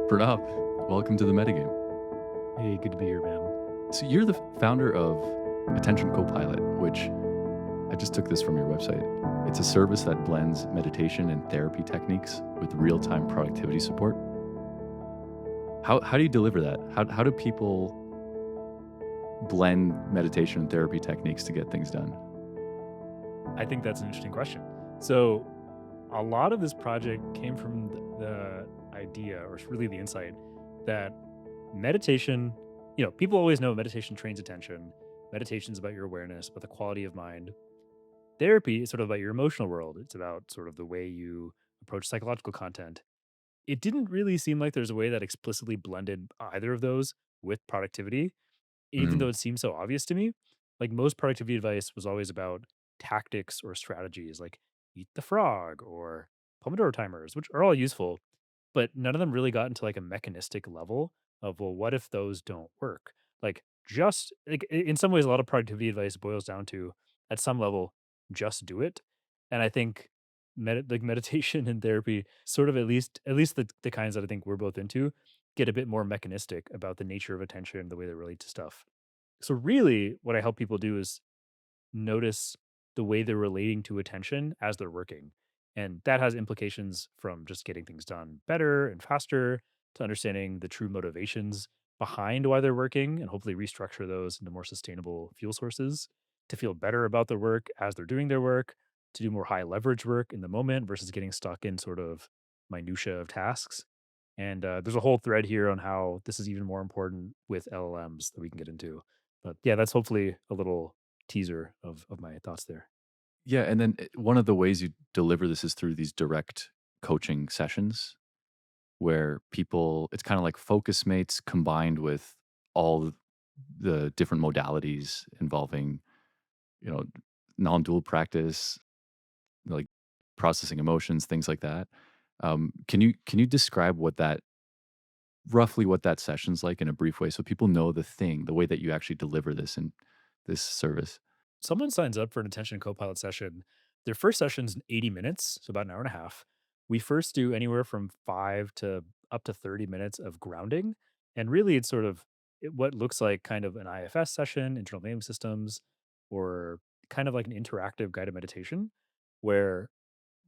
Pranab, welcome to the metagame. Hey, good to be here, man. So you're the founder of Attention Copilot, which I just took this from your website. It's a service that blends meditation and therapy techniques with real-time productivity support. How do you deliver that? How do people blend meditation and therapy techniques to get things done? I think that's an interesting question. So, a lot of this project came from the idea, or it's really the insight, that meditation, people always know meditation trains attention. Meditation is about your awareness, about the quality of mind. Therapy is sort of about your emotional world. It's about sort of the way you approach psychological content. It didn't really seem like there's a way that explicitly blended either of those with productivity, even though Mm, it seems so obvious to me. Like most productivity advice was always about tactics or strategies like eat the frog or Pomodoro timers, which are all useful, but none of them really got into like a mechanistic level of, well, what if those don't work? Like, just like in some ways, a lot of productivity advice boils down to at some level, just do it. And I think like meditation and therapy, sort of at least the kinds that I think we're both into, get a bit more mechanistic about the nature of attention, the way they relate to stuff. So really what I help people do is notice the way they're relating to attention as they're working. And that has implications from just getting things done better and faster to understanding the true motivations behind why they're working and hopefully restructure those into more sustainable fuel sources to feel better about their work as they're doing their work, to do more high leverage work in the moment versus getting stuck in sort of minutia of tasks. And there's a whole thread here on how this is even more important with LLMs that we can get into. But yeah, that's hopefully a little teaser of my thoughts there. yeah, and then one of the ways you deliver this is through these direct coaching sessions where people it's kind of like focus mates combined with all the different modalities involving, you know, non-dual practice, like processing emotions, things like that. Can you describe what that roughly what that session's like in a brief way so people know the way that you actually deliver this in this service? Someone signs up for an Attention Copilot session. Their first session's 80 minutes, so about an hour and a half. We first do anywhere from 5 to up to 30 minutes of grounding. And really, it's sort of what looks like kind of an IFS session, internal naming systems, or kind of like an interactive guided meditation where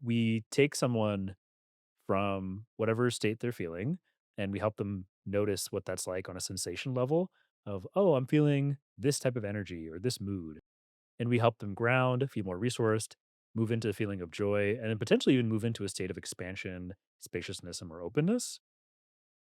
we take someone from whatever state they're feeling, and we help them notice what that's like on a sensation level of, oh, I'm feeling this type of energy or this mood. And we help them ground, feel more resourced, move into a feeling of joy, and then potentially even move into a state of expansion, spaciousness, and more openness.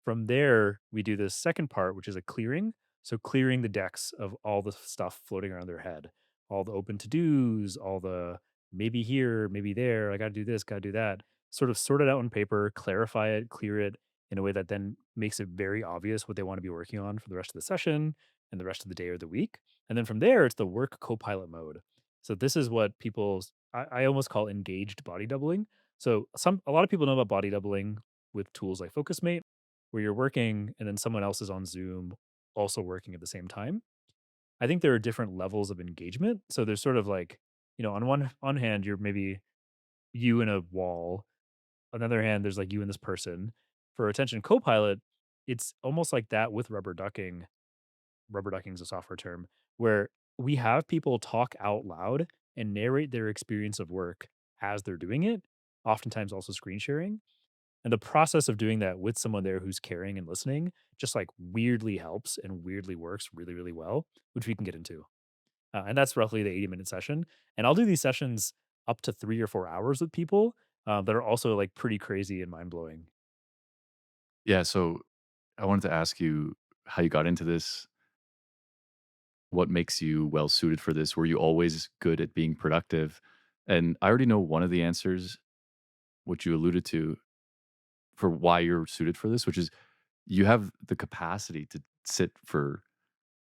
From there, we do this second part, which is a clearing. So clearing the decks of all the stuff floating around their head, all the open to dos, all the maybe here, maybe there, I got to do this, got to do that. Sort of sort it out on paper, clarify it, clear it in a way that then makes it very obvious what they want to be working on for the rest of the session and the rest of the day or the week. And then from there, it's the work copilot mode. So this is what I almost call engaged body doubling. So a lot of people know about body doubling with tools like FocusMate where you're working and then someone else is on Zoom also working at the same time. I think there are different levels of engagement. So there's sort of like, on one hand, you're maybe you in a wall. On the other hand, there's like you and this person. For Attention Copilot, it's almost like that with rubber ducking. Rubber ducking is a software term where we have people talk out loud and narrate their experience of work as they're doing it, oftentimes also screen sharing. And the process of doing that with someone there who's caring and listening just like weirdly helps and weirdly works really, really well, which we can get into. And that's roughly the 80-minute session. And I'll do these sessions up to 3 or 4 hours with people that are also like pretty crazy and mind blowing. Yeah, so I wanted to ask you how you got into this. What makes you well suited for this? Were you always good at being productive? And I already know one of the answers, which you alluded to, for why you're suited for this, which is you have the capacity to sit for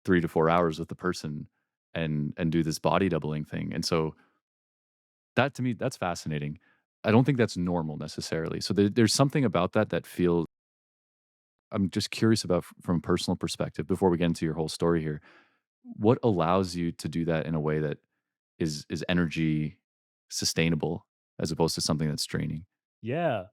3 to 4 hours with the person and do this body doubling thing. And so that to me, that's fascinating. I don't think that's normal necessarily. So there's something about that that feels I'm just curious about from a personal perspective before we get into your whole story here. What allows you to do that in a way that is energy sustainable as opposed to something that's draining? Yeah.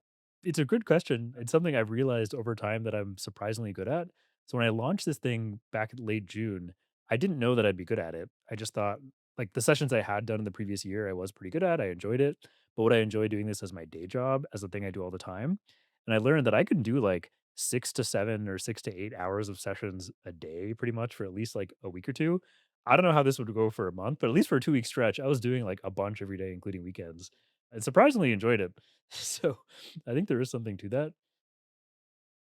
It's a good question. It's something I've realized over time that I'm surprisingly good at. So when I launched this thing back in late June, I didn't know that I'd be good at it. I just thought like the sessions I had done in the previous year, I was pretty good at. I enjoyed it. But would I enjoy doing this as my day job, as a thing I do all the time? And I learned that I can do like 6 to 7 or 6 to 8 hours of sessions a day, pretty much for at least like a week or two. I don't know how this would go for a month, but at least for a 2 week stretch, I was doing like a bunch every day, including weekends, and surprisingly enjoyed it. So I think there is something to that.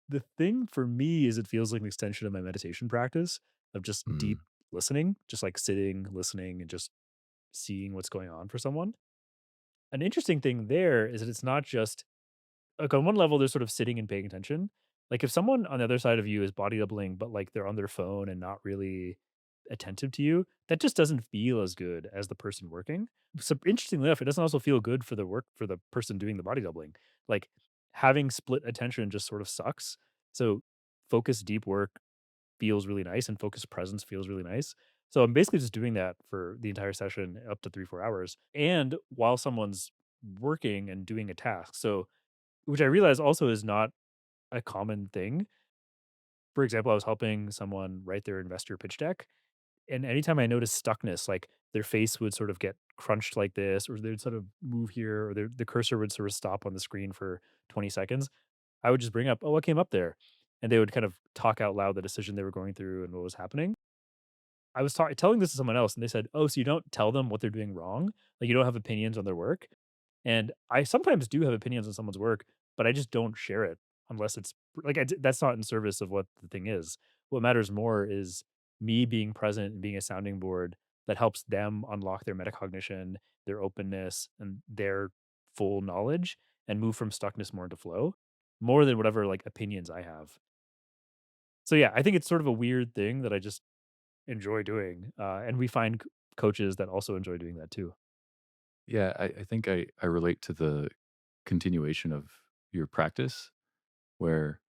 The thing for me is it feels like an extension of my meditation practice of just deep Mm, listening, just like sitting, listening, and just seeing what's going on for someone. An interesting thing there is that it's not just like on one level, they're sort of sitting and paying attention. Like if someone on the other side of you is body doubling, but like they're on their phone and not really attentive to you, that just doesn't feel as good as the person working. So interestingly enough, it doesn't also feel good for the work for the person doing the body doubling. Like having split attention just sort of sucks. So focused deep work feels really nice and focused presence feels really nice. So I'm basically just doing that for the entire session up to 3, 4 hours. And while someone's working and doing a task. So which I realize also is not a common thing. For example, I was helping someone write their investor pitch deck, and anytime I noticed stuckness, like their face would sort of get crunched like this, or they'd sort of move here, or the cursor would sort of stop on the screen for 20 seconds, I would just bring up, "Oh, what came up there?" And they would kind of talk out loud the decision they were going through and what was happening. I was telling this to someone else, and they said, "Oh, so you don't tell them what they're doing wrong? Like you don't have opinions on their work?" And I sometimes do have opinions on someone's work, but I just don't share it unless it's like that's not in service of what the thing is. What matters more is me being present and being a sounding board that helps them unlock their metacognition, their openness, and their full knowledge and move from stuckness more into flow, more than whatever like opinions I have. So yeah, I think it's sort of a weird thing that I just enjoy doing, and we find coaches that also enjoy doing that too. yeah, I think I relate to the continuation of your practice where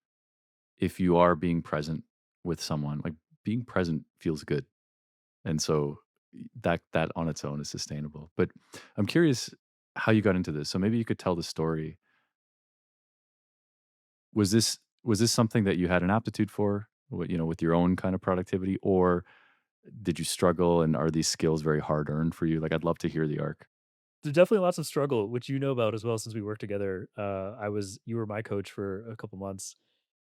if you are being present with someone, like being present feels good. And so that on its own is sustainable. But I'm curious how you got into this. So maybe you could tell the story. Was this something that you had an aptitude for, with your own kind of productivity, or did you struggle and are these skills very hard earned for you? Like I'd love to hear the arc. There's definitely lots of struggle, which you know about as well since we worked together. You were my coach for a couple months,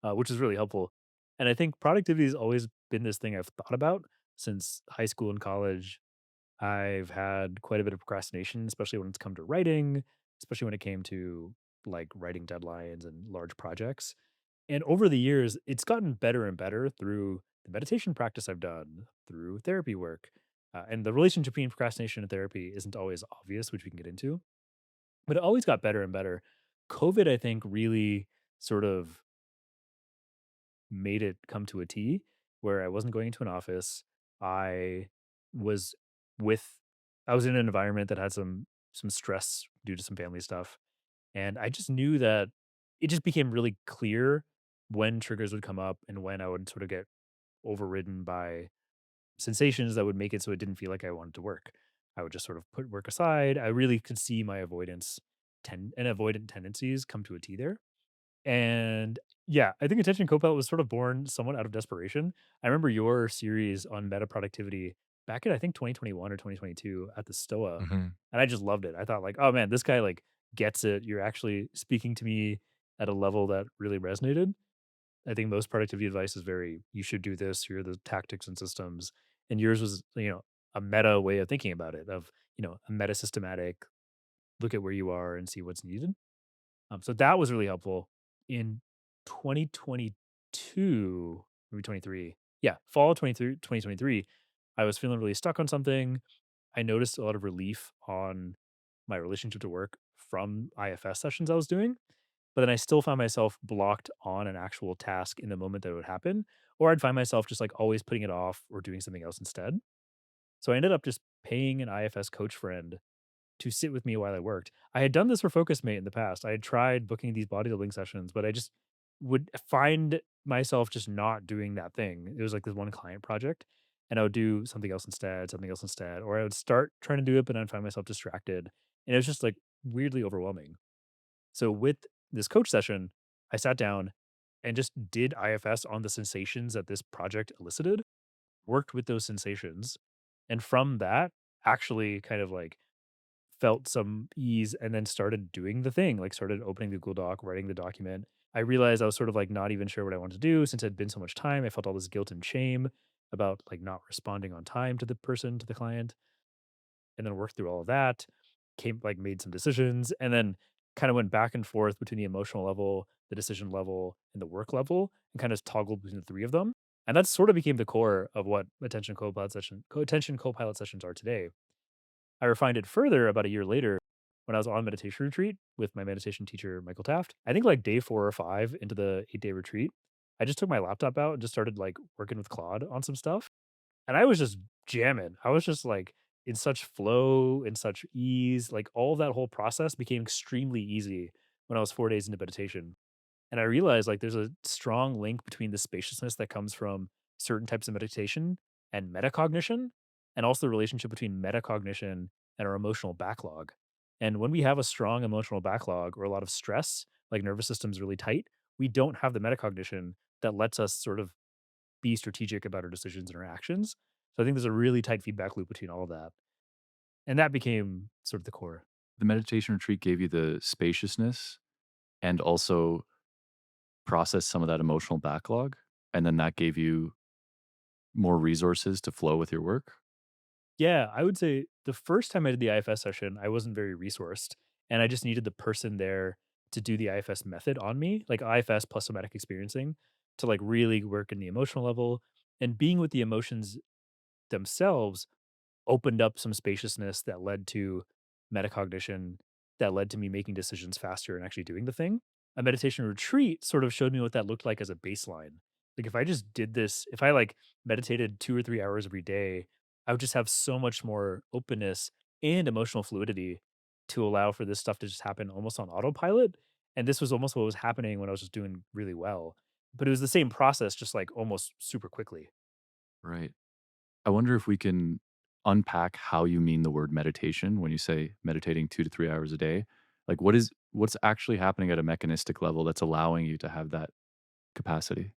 which is really helpful. And I think productivity has always been this thing I've thought about since high school and college. I've had quite a bit of procrastination, especially when it's come to writing, especially when it came to like writing deadlines and large projects. And over the years, it's gotten better and better through the meditation practice I've done, through therapy work. And the relationship between procrastination and therapy isn't always obvious, which we can get into, but it always got better and better. COVID, I think, really sort of made it come to a T where I wasn't going into an office. I was with, I was in an environment that had some stress due to some family stuff. And I just knew that it just became really clear when triggers would come up and when I would sort of get overridden by sensations that would make it so it didn't feel like I wanted to work. I would just sort of put work aside. I really could see my avoidant tendencies come to a T there. And yeah, I think Attention Copilot was sort of born somewhat out of desperation. I remember your series on meta productivity back in I think 2021 or 2022 at the Stoa, Mhm. and I just loved it. I thought like, "Oh man, this guy like gets it. You're actually speaking to me at a level that really resonated." I think most productivity advice is very, "You should do this. Here are the tactics and systems." And yours was, a meta way of thinking about it of, a meta systematic, look at where you are and see what's needed. So that was really helpful. In 2022, maybe 23, yeah, fall of 2023, I was feeling really stuck on something. I noticed a lot of relief on my relationship to work from IFS sessions I was doing, but then I still found myself blocked on an actual task in the moment that it would happen, or I'd find myself just like always putting it off or doing something else instead. So I ended up just paying an IFS coach friend to sit with me while I worked. I had done this for Focus Mate in the past. I had tried booking these bodybuilding sessions, but I just would find myself just not doing that thing. It was like this one client project, and I would do something else instead, or I would start trying to do it, but I'd find myself distracted. And it was just like weirdly overwhelming. So with this coach session, I sat down and just did IFS on the sensations that this project elicited, worked with those sensations, and from that, actually kind of like felt some ease and then started doing the thing, like started opening the Google Doc, writing the document. I realized I was sort of like not even sure what I wanted to do since it had been so much time. I felt all this guilt and shame about like not responding on time to the person, to the client, and then worked through all of that, came like made some decisions, and then kind of went back and forth between the emotional level, the decision level, and the work level, and kind of toggled between the three of them. And that sort of became the core of what attention copilot sessions are today. I refined it further about a year later when I was on meditation retreat with my meditation teacher, Michael Taft. I think like day 4 or 5 into the 8-day retreat, I just took my laptop out and just started like working with Claude on some stuff. And I was just jamming. I was just like in such flow, in such ease. Like all of that whole process became extremely easy when I was 4 days into meditation. And I realized like there's a strong link between the spaciousness that comes from certain types of meditation and metacognition, and also the relationship between metacognition and our emotional backlog. And when we have a strong emotional backlog or a lot of stress, like nervous system's really tight, we don't have the metacognition that lets us sort of be strategic about our decisions and our actions. So I think there's a really tight feedback loop between all of that. And that became sort of the core. The meditation retreat gave you the spaciousness and also processed some of that emotional backlog, and then that gave you more resources to flow with your work? Yeah, I would say the first time I did the IFS session, I wasn't very resourced, and I just needed the person there to do the IFS method on me, like IFS plus somatic experiencing, to like really work in the emotional level. And being with the emotions themselves opened up some spaciousness that led to metacognition, that led to me making decisions faster and actually doing the thing. A meditation retreat sort of showed me what that looked like as a baseline. Like if I just did this, if I like meditated 2 or 3 hours every day, I would just have so much more openness and emotional fluidity to allow for this stuff to just happen almost on autopilot. And this was almost what was happening when I was just doing really well. But it was the same process, just like almost super quickly. Right. I wonder if we can unpack how you mean the word meditation when you say meditating 2 to 3 hours a day. Like, what's actually happening at a mechanistic level that's allowing you to have that capacity?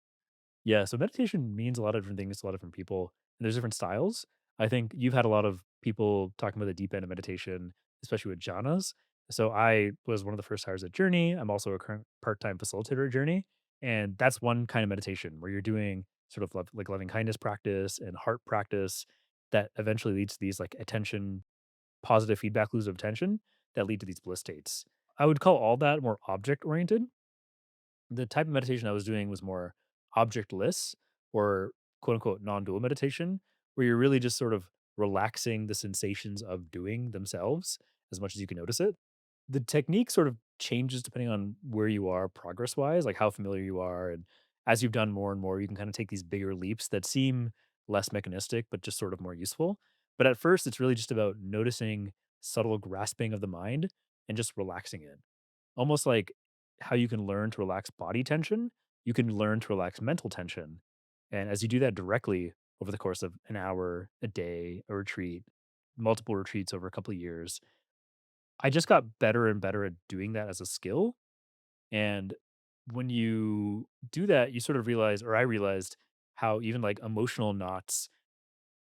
Yeah, so meditation means a lot of different things to a lot of different people, and there's different styles. I think you've had a lot of people talking about the deep end of meditation, especially with jhanas. So I was one of the first hires at Journey. I'm also a current part-time facilitator at Journey, and that's one kind of meditation where you're doing sort of like loving kindness practice and heart practice that eventually leads to these like attention, positive feedback loops of attention that lead to these bliss states. I would call all that more object oriented. The type of meditation I was doing was more objectless or quote unquote non-dual meditation, where you're really just sort of relaxing the sensations of doing themselves as much as you can notice it. The technique sort of changes depending on where you are progress wise, like how familiar you are. And as you've done more and more, you can kind of take these bigger leaps that seem less mechanistic, but just sort of more useful. But at first, it's really just about noticing subtle grasping of the mind and just relaxing it. Almost like how you can learn to relax body tension, you can learn to relax mental tension. And as you do that directly over the course of an hour, a day, a retreat, multiple retreats over a couple of years, I just got better and better at doing that as a skill. And when you do that, you sort of realize, or I realized, how even like emotional knots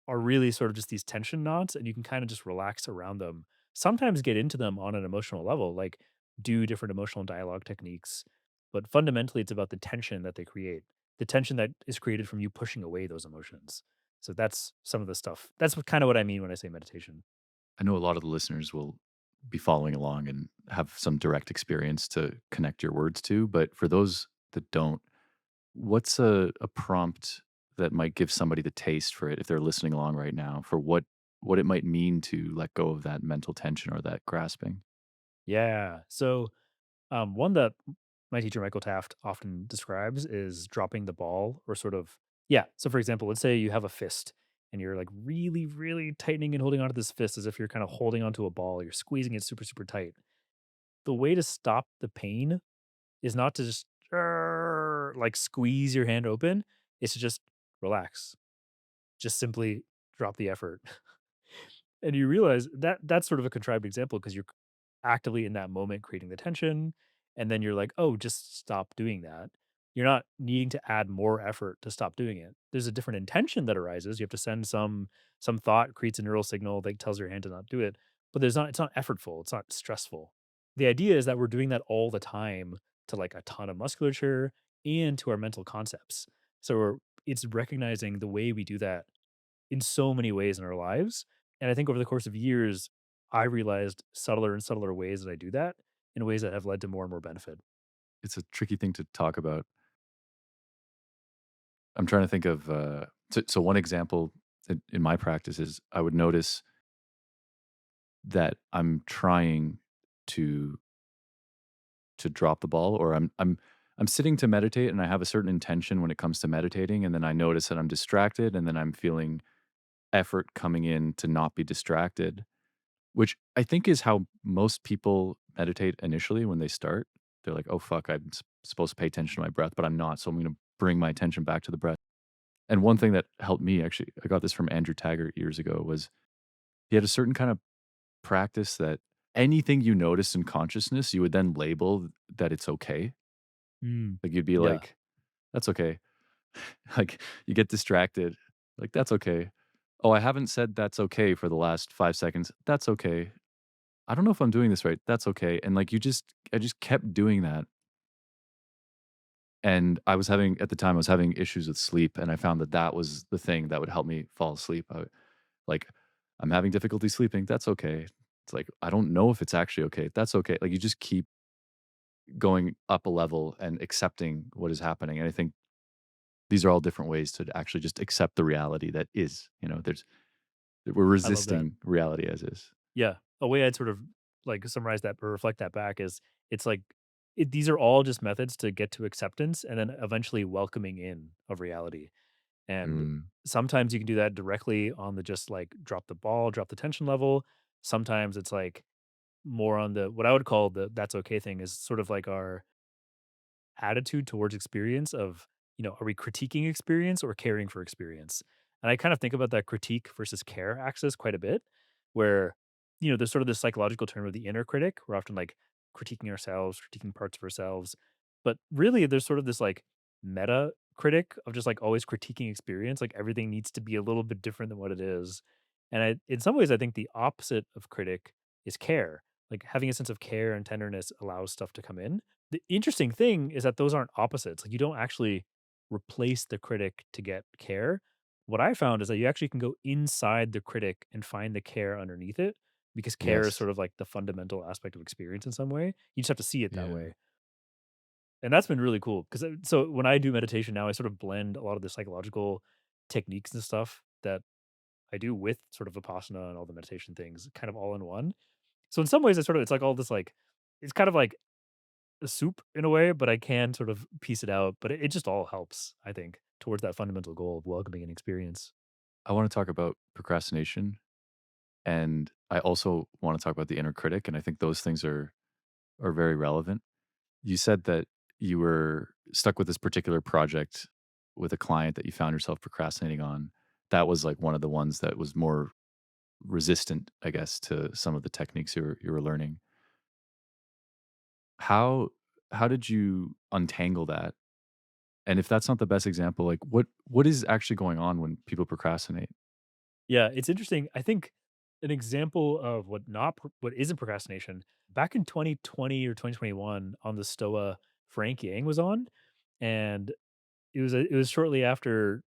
are really sort of just these tension knots, and you can kind of just relax around them. Sometimes get into them on an emotional level, like do different emotional dialogue techniques. But fundamentally, it's about the tension that they create, the tension that is created from you pushing away those emotions. So that's some of the stuff. That's what kind of what I mean when I say meditation. I know a lot of the listeners will be following along and have some direct experience to connect your words to, but for those that don't, what's a prompt that might give somebody the taste for it if they're listening along right now for what it might mean to let go of that mental tension or that grasping? Yeah. So one that my teacher Michael Taft often describes is dropping the ball or sort of yeah. So for example, let's say you have a fist and you're like really, really tightening and holding onto this fist as if you're kind of holding onto a ball. You're squeezing it super, super tight. The way to stop the pain is not to just like squeeze your hand open. It's to just relax. Just simply drop the effort. And you realize that that's sort of a contrived example because you're actively in that moment creating the tension. and then you're like, "Oh, just stop doing that." You're not needing to add more effort to stop doing it. There's a different intention that arises. You have to send some thought creates a neural signal that tells your hand to not do it, but there's not it's not effortful, it's not stressful. The idea is that we're doing that all the time to like a ton of musculature and to our mental concepts. So it's recognizing the way we do that in so many ways in our lives. And I think over the course of years, I realized subtler and subtler ways that I do that in ways that have led to more and more benefit. It's a tricky thing to talk about. I'm trying to think of, so one example in my practice is I would notice that I'm trying to drop the ball, or I'm sitting to meditate and I have a certain intention when it comes to meditating, and then I notice that I'm distracted, and then I'm feeling effort coming in to not be distracted, which I think is how most people meditate initially when they start. They're like, "Oh fuck, supposed to pay attention to my breath, but I'm not, so I'm gonna bring my attention back to the breath." And one thing that helped me, actually, I got this from Andrew Taggart years ago, was he had a certain kind of practice that anything you notice in consciousness, you would then label that it's okay. Mm. Like, you'd be Yeah, like, "That's okay." Like, you get distracted, like, "That's okay." "Oh, I haven't said 'that's okay' for the last 5 seconds. That's okay. I don't know if I'm doing this right. That's okay." And, like, I just kept doing that, and I was having at the time, I was having issues with sleep, and I found that that was the thing that would help me fall asleep. Like, "I'm having difficulty sleeping. That's okay." It's like, "I don't know if it's actually okay. That's okay." Like, you just keep going up a level and accepting what is happening, and I think these are all different ways to actually just accept the reality that is, we're I love that. resisting reality as is. Yeah. A way I'd sort of like summarize that or reflect that back is it's like these are all just methods to get to acceptance and then eventually welcoming in of reality. And Mm, sometimes you can do that directly on the just like drop the ball, drop the tension level. Sometimes it's like more on the what I would call the that's okay thing is sort of like our attitude towards experience of, are we critiquing experience or caring for experience? And I kind of think about that critique versus care axis quite a bit, where, there's sort of this psychological term of the inner critic. We're often like critiquing ourselves, critiquing parts of ourselves. But really, there's sort of this like meta critic of just like always critiquing experience. Like everything needs to be a little bit different than what it is. And in some ways, I think the opposite of critic is care. Like having a sense of care and tenderness allows stuff to come in. The interesting thing is that those aren't opposites. Like you don't actually replace the critic to get care. What I found is that you actually can go inside the critic and find the care underneath it because care is yes. sort of like the fundamental aspect of experience in some way. You just have to see it that Yeah. way. And that's been really cool because so when I do meditation now, I sort of blend a lot of the psychological techniques and stuff that I do with sort of Vipassana and all the meditation things kind of all in one. So in some ways, it's like all this like, it's kind of like a soup in a way, but I can sort of piece it out, but it just all helps, I think, towards that fundamental goal of welcoming an experience. I wanna talk about procrastination, and I also wanna talk about the inner critic, and I think those things are very relevant. You said that you were stuck with this particular project with a client that you found yourself procrastinating on. That was, like, one of the ones that was more resistant, I guess, to some of the techniques you were learning. How how did you untangle that? And if that's not the best example, like, what is actually going on when people procrastinate? Yeah, it's interesting. I think an example of what isn't procrastination, back in 2020 or 2021 on the Stoa, Frank Yang was on, and it was shortly after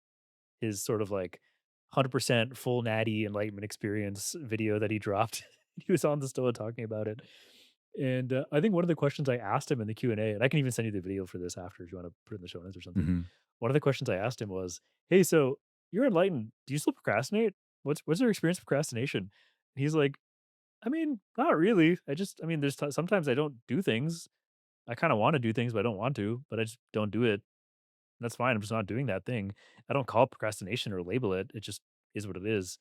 his sort of like 100% full natty enlightenment experience video that he dropped. He was on the Stoa talking about it. And I think one of the questions I asked him in the Q&A, and I can even send you the video for this after if you want to put it in the show notes or something. Mhm. One of the questions I asked him was, "Hey, so you're enlightened. Do you still procrastinate? What's your experience with procrastination?" And he's like, "I mean, not really. I mean, sometimes I don't do things. I kind of want to do things, but I don't want to, but I just don't do it. That's fine. I'm just not doing that thing. I don't call it procrastination or label it. It just is what it is."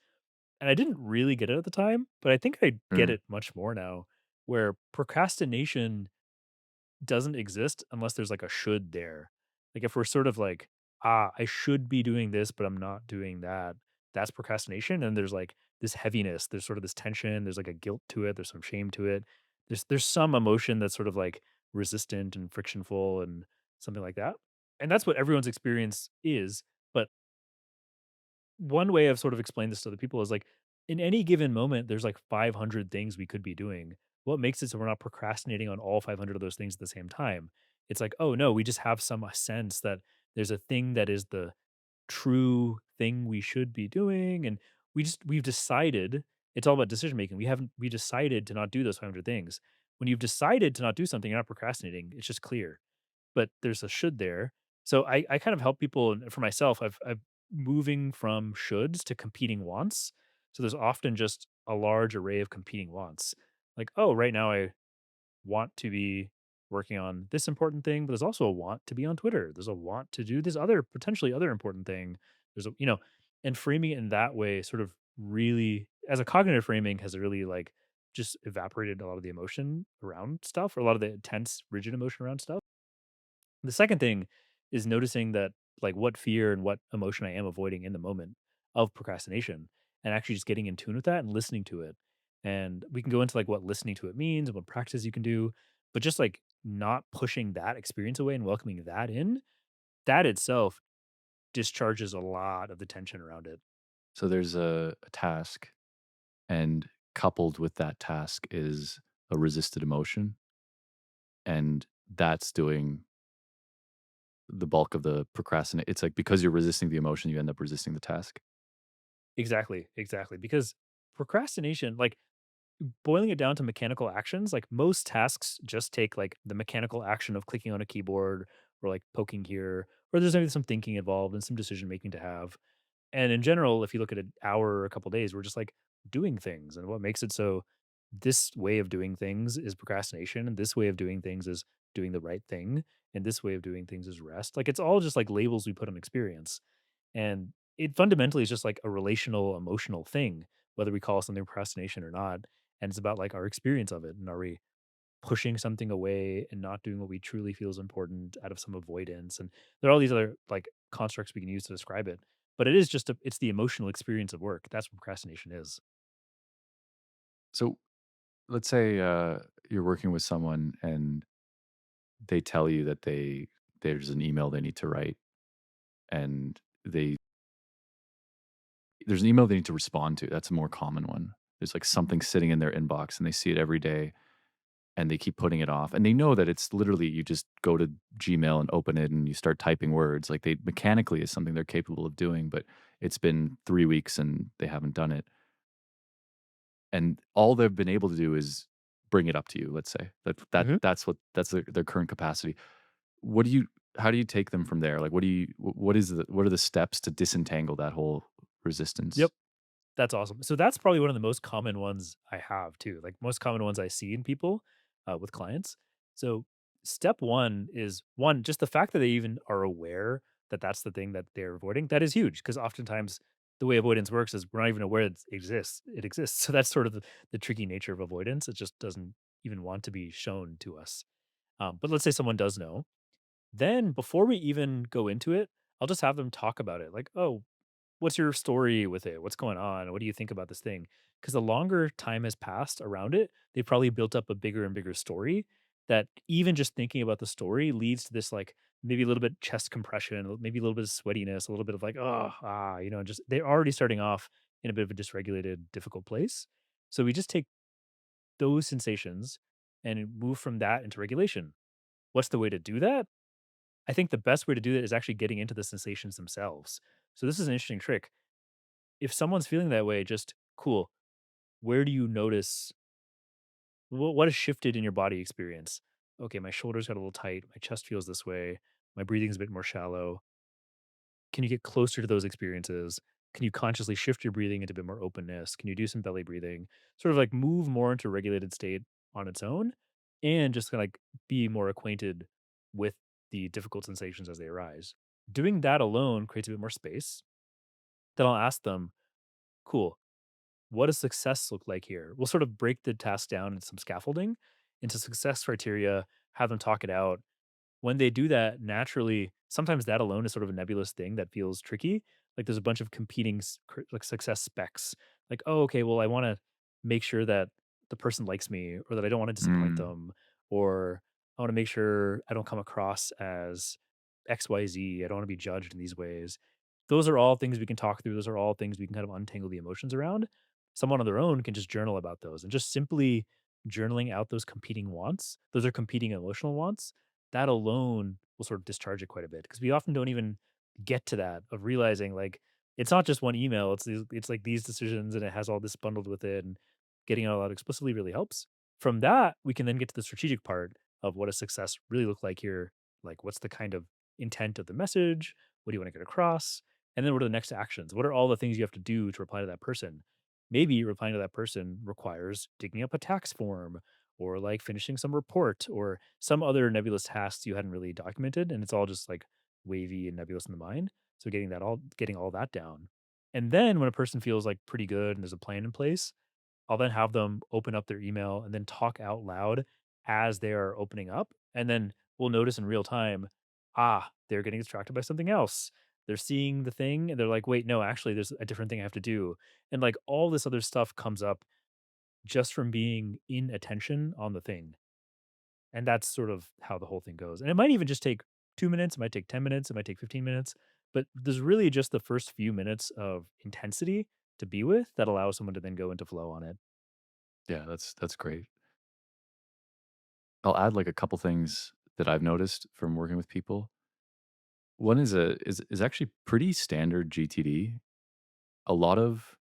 And I didn't really get it at the time, but I think I get Mm, it much more now, where procrastination doesn't exist unless there's like a should there. Like if we're sort of like, I should be doing this, but I'm not doing that. That's procrastination. And there's like this heaviness. There's sort of this tension. There's like a guilt to it. There's some shame to it. There's some emotion that's sort of like resistant and frictionful and something like that. And that's what everyone's experience is. But one way I've sort of explained this to other people is like in any given moment, there's like 500 things we could be doing. What makes it so we're not procrastinating on all 500 of those things at the same time? It's like, oh no, we just have some sense that there's a thing that is the true thing we should be doing. And we've decided it's all about decision making. We decided to not do those 500 things. When you've decided to not do something, you're not procrastinating. It's just clear, but there's a should there. So I kind of help people, and for myself, I've moving from shoulds to competing wants. So there's often just a large array of competing wants. Like, oh, right now I want to be working on this important thing, but there's also a want to be on Twitter. There's a want to do this other potentially other important thing. There's a, and framing it in that way sort of really as a cognitive framing has really like just evaporated a lot of the emotion around stuff or a lot of the intense rigid emotion around stuff. The second thing is noticing that like what fear and what emotion I am avoiding in the moment of procrastination and actually just getting in tune with that and listening to it. And we can go into like what listening to it means and what practice you can do, but just like not pushing that experience away and welcoming that in, that itself discharges a lot of the tension around it. So there's a task, and coupled with that task is a resisted emotion, and that's doing the bulk of the procrastinate. It's like because you're resisting the emotion, you end up resisting the task. Exactly, exactly. Because procrastination, like boiling it down to mechanical actions, like most tasks just take like the mechanical action of clicking on a keyboard or like poking here, or there's maybe some thinking involved and some decision making to have. And in general, if you look at an hour or a couple days, we're just like doing things. And what makes it so this way of doing things is procrastination, and this way of doing things is doing the right thing, and this way of doing things is rest. Like it's all just like labels we put on experience. And it fundamentally is just like a relational, emotional thing, whether we call something procrastination or not. And it's about like our experience of it. And are we pushing something away and not doing what we truly feel is important out of some avoidance? And there are all these other like constructs we can use to describe it. But it is just it's the emotional experience of work. That's what procrastination is. So let's say you're working with someone and they tell you that there's an email they need to write, and there's an email they need to respond to. That's a more common one. There's like something sitting in their inbox and they see it every day and they keep putting it off. And they know that it's literally you just go to Gmail and open it and you start typing words. Like they mechanically is something they're capable of doing, but it's been 3 weeks and they haven't done it. And all they've been able to do is bring it up to you, let's say. Mhm. That's their current capacity. What do you how do you take them from there? Like what are the steps to disentangle that whole resistance? Yep. That's awesome. So that's probably one of the most common ones I have too, like most common ones I see in people with clients. So step one is one, just the fact that they even are aware that that's the thing that they're avoiding. That is huge because oftentimes the way avoidance works is we're not even aware it exists. It exists. So that's sort of the tricky nature of avoidance. It just doesn't even want to be shown to us. But let's say someone does know. Then before we even go into it, I'll just have them talk about it. Like, oh, what's your story with it? What's going on? What do you think about this thing? Because the longer time has passed around it, they've probably built up a bigger and bigger story that even just thinking about the story leads to this like maybe a little bit chest compression, maybe a little bit of sweatiness, a little bit of like, oh, just they're already starting off in a bit of a dysregulated, difficult place. So we just take those sensations and move from that into regulation. What's the way to do that? I think the best way to do that is actually getting into the sensations themselves. So this is an interesting trick. If someone's feeling that way, just cool. Where do you notice what has shifted in your body experience? Okay, my shoulders got a little tight. My chest feels this way. My breathing's a bit more shallow. Can you get closer to those experiences? Can you consciously shift your breathing into a bit more openness? Can you do some belly breathing? Sort of like move more into a regulated state on its own and just kind of like be more acquainted with the difficult sensations as they arise. Doing that alone creates a bit more space. Then I'll ask them, cool, what does success look like here? We'll sort of break the task down into some scaffolding, into success criteria, have them talk it out. When they do that, naturally, sometimes that alone is sort of a nebulous thing that feels tricky. Like there's a bunch of competing like success specs. Like, oh, okay, well, I want to make sure that the person likes me, or that I don't want to disappoint Mm. them, or I want to make sure I don't come across as XYZ. I don't want to be judged in these ways. Those are all things we can talk through. Those are all things we can kind of untangle the emotions around. Someone on their own can just journal about those and just simply journaling out those competing wants. Those are competing emotional wants. That alone will sort of discharge it quite a bit because we often don't even get to that of realizing like it's not just one email. It's like these decisions and it has all this bundled with it and getting it all out explicitly really helps. From that, we can then get to the strategic part of what does success really look like here? Like what's the kind of intent of the message? What do you want to get across? And then what are the next actions? What are all the things you have to do to reply to that person? Maybe replying to that person requires digging up a tax form or like finishing some report or some other nebulous tasks you hadn't really documented. And it's all just like wavy and nebulous in the mind. So getting all that down. And then when a person feels like pretty good and there's a plan in place, I'll then have them open up their email and then talk out loud as they are opening up. And then we'll notice in real time, they're getting distracted by something else. They're seeing the thing and they're like, wait, no, actually, there's a different thing I have to do. And like all this other stuff comes up just from being in attention on the thing. And that's sort of how the whole thing goes. And it might even just take 2 minutes, it might take 10 minutes, it might take 15 minutes, but there's really just the first few minutes of intensity to be with that allows someone to then go into flow on it. Yeah, that's great. I'll add like a couple things that I've noticed from working with people. One is actually pretty standard GTD. A lot of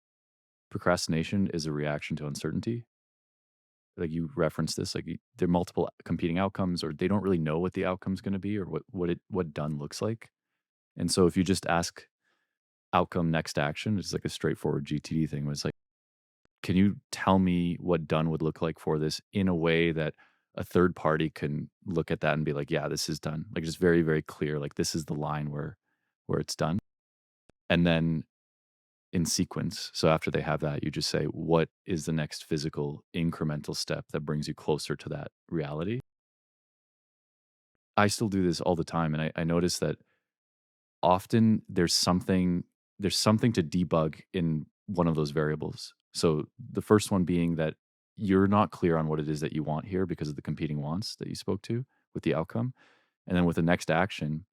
procrastination is a reaction to uncertainty. Like you referenced this, like there are multiple competing outcomes, or they don't really know what the outcome's going to be, or what done looks like. And so if you just ask outcome next action, it's like a straightforward GTD thing. Where it's like, can you tell me what done would look like for this in a way that a third party can look at that and be like, yeah, this is done. Like just very, very clear. Like this is the line where it's done. And then in sequence. So after they have that, you just say, what is the next physical incremental step that brings you closer to that reality? I still do this all the time. And I notice that often there's something to debug in one of those variables. So the first one being that you're not clear on what it is that you want here because of the competing wants that you spoke to with the outcome. And then with the next action,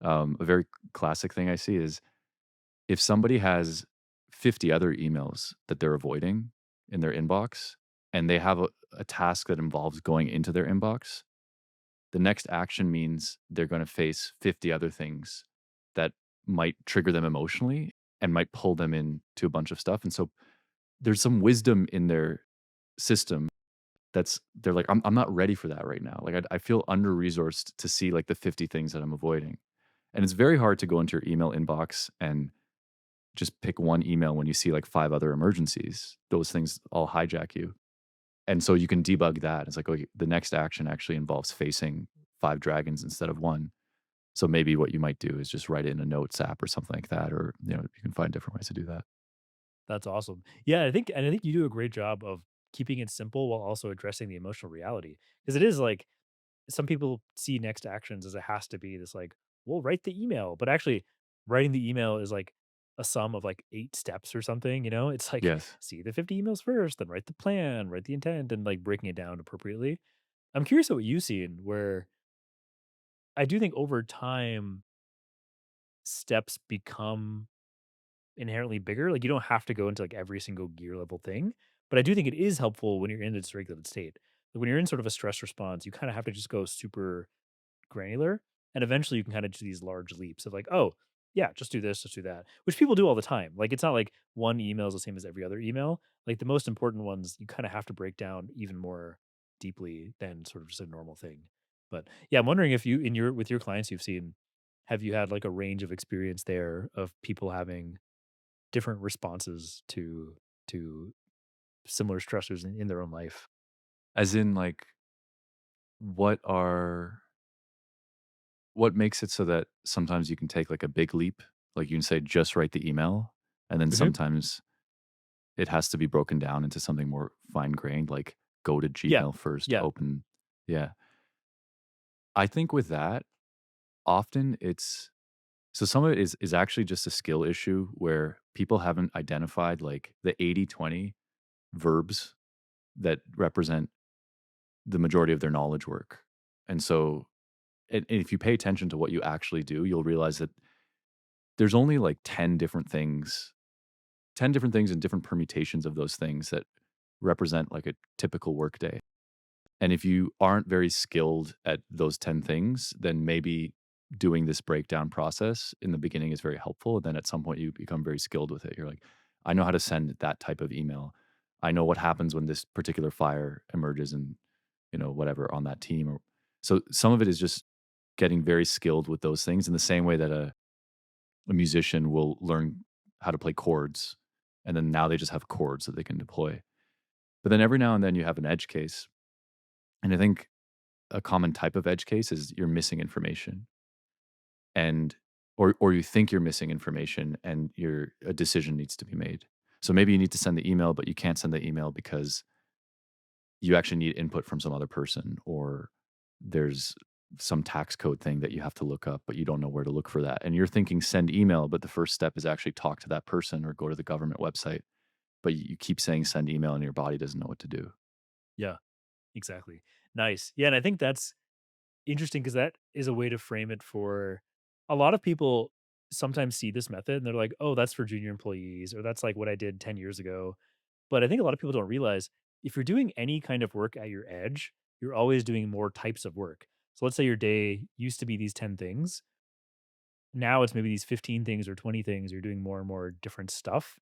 a very classic thing I see is if somebody has 50 other emails that they're avoiding in their inbox and they have a task that involves going into their inbox, the next action means they're going to face 50 other things that might trigger them emotionally and might pull them into a bunch of stuff. And so there's some wisdom in their system they're like, I'm not ready for that right now. Like I feel under resourced to see like the 50 things that I'm avoiding. And it's very hard to go into your email inbox and just pick one email when you see like five other emergencies. Those things all hijack you. And so you can debug that. It's like, okay, the next action actually involves facing five dragons instead of one. So maybe what you might do is just write it in a notes app or something like that, or you can find different ways to do that. That's awesome. Yeah, I think you do a great job of keeping it simple while also addressing the emotional reality. Because it is like some people see next actions as it has to be this like, well, write the email. But actually writing the email is like a sum of like 8 steps or something, you know? It's like Yes. see the 50 emails first, then write the plan, write the intent, and like breaking it down appropriately. I'm curious what you've seen where I do think over time steps become inherently bigger. Like you don't have to go into like every single gear level thing, but I do think it is helpful when you're in a dysregulated state. Like when you're in sort of a stress response, you kind of have to just go super granular, and eventually you can kind of do these large leaps of like, oh yeah, just do this, just do that, which people do all the time. Like it's not like one email is the same as every other email. Like the most important ones, you kind of have to break down even more deeply than sort of just a normal thing. But yeah, I'm wondering if you in your with your clients you've seen, have you had like a range of experience there of people having different responses to similar stressors in their own life. As in, like, what are what makes it so that sometimes you can take like a big leap? Like you can say, just write the email. And then Mhm. sometimes it has to be broken down into something more fine grained, like go to Yeah. Gmail first, Yeah. open. Yeah. I think with that, often it's so some of it is actually just a skill issue where people haven't identified like the 80/20 verbs that represent the majority of their knowledge work. And so, and if you pay attention to what you actually do, you'll realize that there's only like 10 different things and different permutations of those things that represent like a typical workday. And if you aren't very skilled at those 10 things, then maybe doing this breakdown process in the beginning is very helpful. And then at some point you become very skilled with it. You're like, I know how to send that type of email. I know what happens when this particular fire emerges and, whatever on that team. Or so some of it is just getting very skilled with those things in the same way that a musician will learn how to play chords. And then now they just have chords that they can deploy. But then every now and then you have an edge case. And I think a common type of edge case is you're missing information and or you think you're missing information and a decision needs to be made. So maybe you need to send the email, but you can't send the email because you actually need input from some other person, or there's some tax code thing that you have to look up, but you don't know where to look for that. And you're thinking send email, but the first step is actually talk to that person or go to the government website. But you keep saying send email and your body doesn't know what to do. Yeah, exactly. Nice. Yeah, and I think that's interesting because that is a way to frame it for a lot of people sometimes see this method and they're like, "Oh, that's for junior employees," or "That's like what I did 10 years ago." But I think a lot of people don't realize if you're doing any kind of work at your edge, you're always doing more types of work. So let's say your day used to be these 10 things. Now it's maybe these 15 things or 20 things. You're doing more and more different stuff.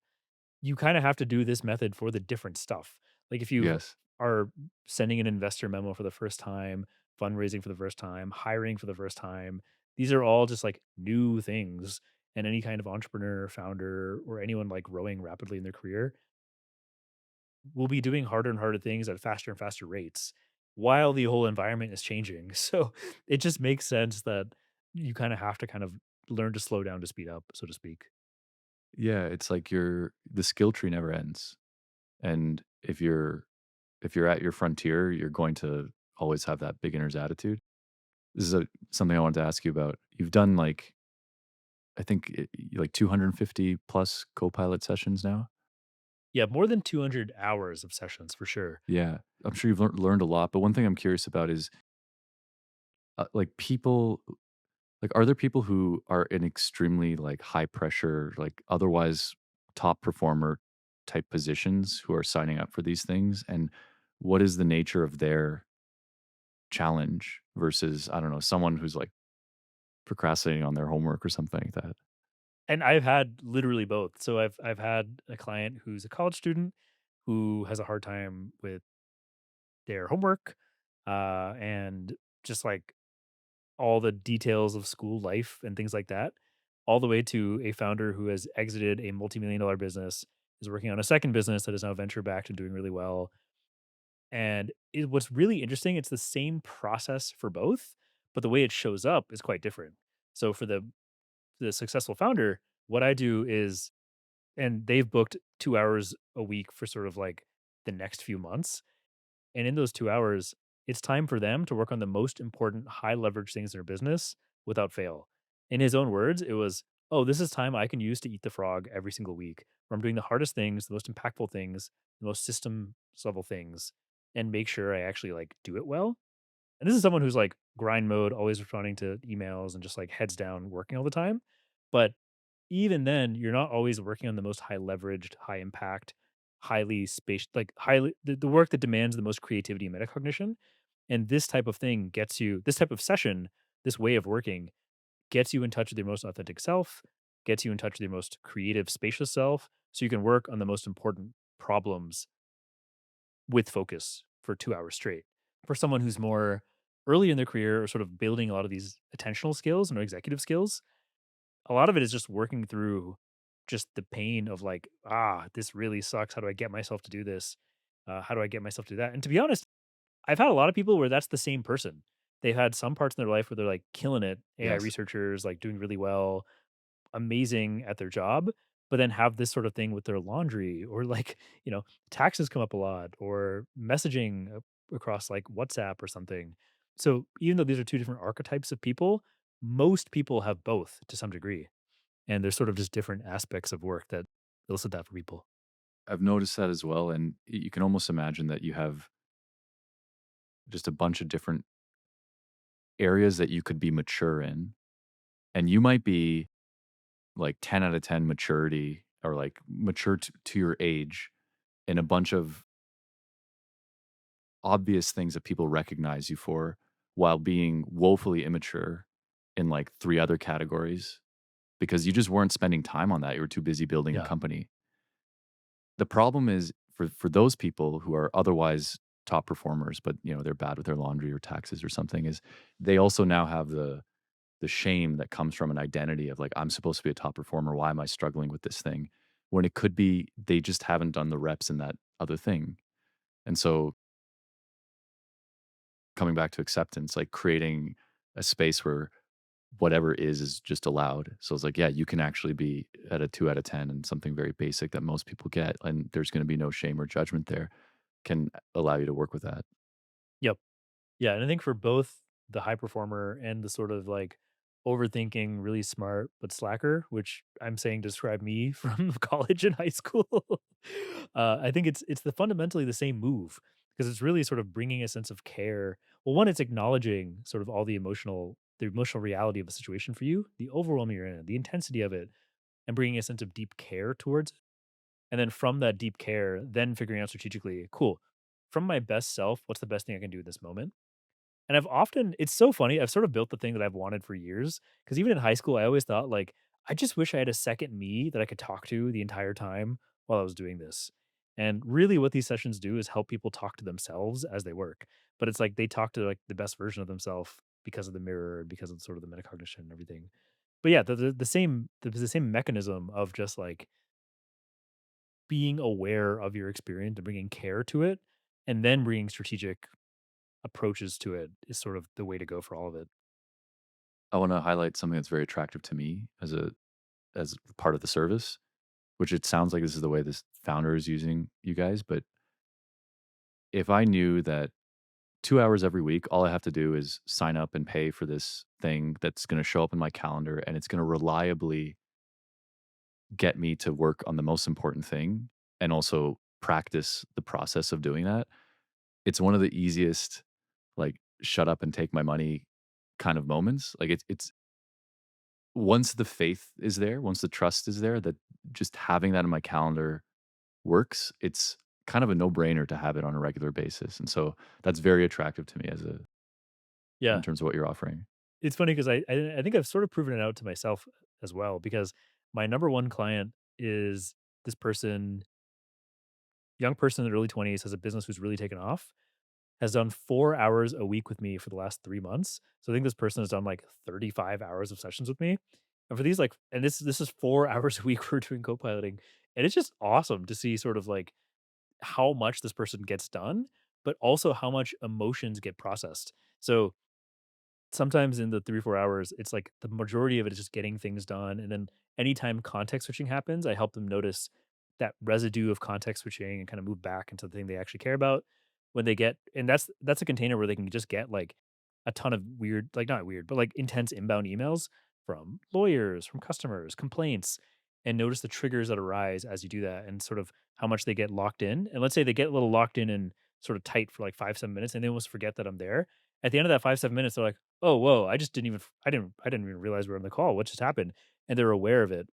You kind of have to do this method for the different stuff. Like if you Yes. are sending an investor memo for the first time, fundraising for the first time, hiring for the first time, these are all just like new things. And any kind of entrepreneur, founder, or anyone like growing rapidly in their career will be doing harder and harder things at faster and faster rates while the whole environment is changing. So it just makes sense that you kind of have to kind of learn to slow down to speed up, so to speak. Yeah, it's like the skill tree never ends. And if you're at your frontier, you're going to always have that beginner's attitude. This is something I wanted to ask you about. You've done like I think like 250 plus Copilot sessions now. Yeah, more than 200 hours of sessions for sure. Yeah, I'm sure you've learned a lot. But one thing I'm curious about is like people. Like, are there people who are in extremely like high pressure, like otherwise top performer type positions who are signing up for these things? And what is the nature of their challenge versus, I don't know, someone who's like procrastinating on their homework or something like that? And I've had literally both. So I've had a client who's a college student who has a hard time with their homework and just like all the details of school life and things like that, all the way to a founder who has exited a multi-million dollar business, is working on a second business that is now venture backed and doing really well. And what's really interesting, it's the same process for both, but the way it shows up is quite different. So for the successful founder, what I do is, and they've booked 2 hours a week for sort of like the next few months. And in those 2 hours, it's time for them to work on the most important high leverage things in their business without fail. In his own words, it was, oh, this is time I can use to eat the frog every single week, where I'm doing the hardest things, the most impactful things, the most systems level things, and make sure I actually like do it well. And this is someone who's like grind mode, always responding to emails and just like heads down working all the time. But even then, you're not always working on the most high leveraged, high impact, highly space like highly the work that demands the most creativity and metacognition. And this type of thing gets you this type of session, this way of working gets you in touch with your most authentic self, gets you in touch with your most creative, spacious self, so you can work on the most important problems with focus for 2 hours straight. For someone who's more early in their career or sort of building a lot of these attentional skills and executive skills, a lot of it is just working through just the pain of like, this really sucks. How do I get myself to do this? How do I get myself to do that? And to be honest, I've had a lot of people where that's the same person. They've had some parts in their life where they're like killing it, AI Yes. researchers, like doing really well, amazing at their job, but then have this sort of thing with their laundry or like, taxes come up a lot or messaging across like WhatsApp or something. So even though these are two different archetypes of people, most people have both to some degree. And there's sort of just different aspects of work that elicit that for people. I've noticed that as well. And you can almost imagine that you have just a bunch of different areas that you could be mature in, and you might be like 10 out of 10 maturity or like mature to your age in a bunch of obvious things that people recognize you for while being woefully immature in like 3 other categories because you just weren't spending time on that. You were too busy building a Yeah. company. The problem is for those people who are otherwise top performers, but you know, they're bad with their laundry or taxes or something, is they also now have the shame that comes from an identity of like, I'm supposed to be a top performer. Why am I struggling with this thing? When it could be they just haven't done the reps in that other thing. And so coming back to acceptance, like creating a space where whatever is just allowed. So it's like, yeah, you can actually be at a 2 out of 10 and something very basic that most people get. And there's going to be no shame or judgment there can allow you to work with that. Yep. Yeah, and I think for both the high performer and the sort of like overthinking, really smart but slacker, which I'm saying describe me from college and high school, I think it's the fundamentally the same move because it's really sort of bringing a sense of care. Well, one, it's acknowledging sort of all the emotional reality of a situation for you, the overwhelm you're in, the intensity of it, and bringing a sense of deep care towards it. And then from that deep care, then figuring out strategically, cool. From my best self, what's the best thing I can do in this moment? And I've often it's so funny, I've sort of built the thing that I've wanted for years. Because even in high school, I always thought, like, I just wish I had a second me that I could talk to the entire time while I was doing this. And really what these sessions do is help people talk to themselves as they work. But it's like they talk to, like, the best version of themselves because of the mirror and because of sort of the metacognition and everything. But yeah, the same mechanism of just, like, being aware of your experience and bringing care to it, and then bringing strategic approaches to it is sort of the way to go for all of it. I want to highlight something that's very attractive to me as part of the service, which it sounds like this is the way this founder is using you guys. But if I knew that 2 hours every week, all I have to do is sign up and pay for this thing that's going to show up in my calendar and it's going to reliably get me to work on the most important thing and also practice the process of doing that. It's one of the easiest, like, shut up and take my money kind of moments. Like, it's once the faith is there, once the trust is there that just having that in my calendar works, it's kind of a no-brainer to have it on a regular basis. And so that's very attractive to me as a in Yeah. terms of what you're offering. It's funny because I think I've sort of proven it out to myself as well because my number one client is this person, young person in their early 20s, has a business who's really taken off, has done 4 hours a week with me for the last 3 months. So I think this person has done like 35 hours of sessions with me. And for these like and this is 4 hours a week we're doing co-piloting. And it's just awesome to see sort of like how much this person gets done, but also how much emotions get processed. So sometimes in the 3 or 4 hours, it's like the majority of it is just getting things done, and then anytime context switching happens, I help them notice that residue of context switching and kinda move back into the thing they actually care about when they get and that's a container where they can just get, like, a ton of weird like, not weird, but, like, intense inbound emails from lawyers, from customers, complaints, and notice the triggers that arise as you do that and sort of how much they get locked in, and let's say they get a little locked in and sort of tight for, like, 5, 7 minutes, and they almost forget that I'm there. At the end of that 5, 7 minutes, they're like, "Oh, whoa, I just didn't even I didn't even realize we were on the call. What just happened?" And they're aware of it.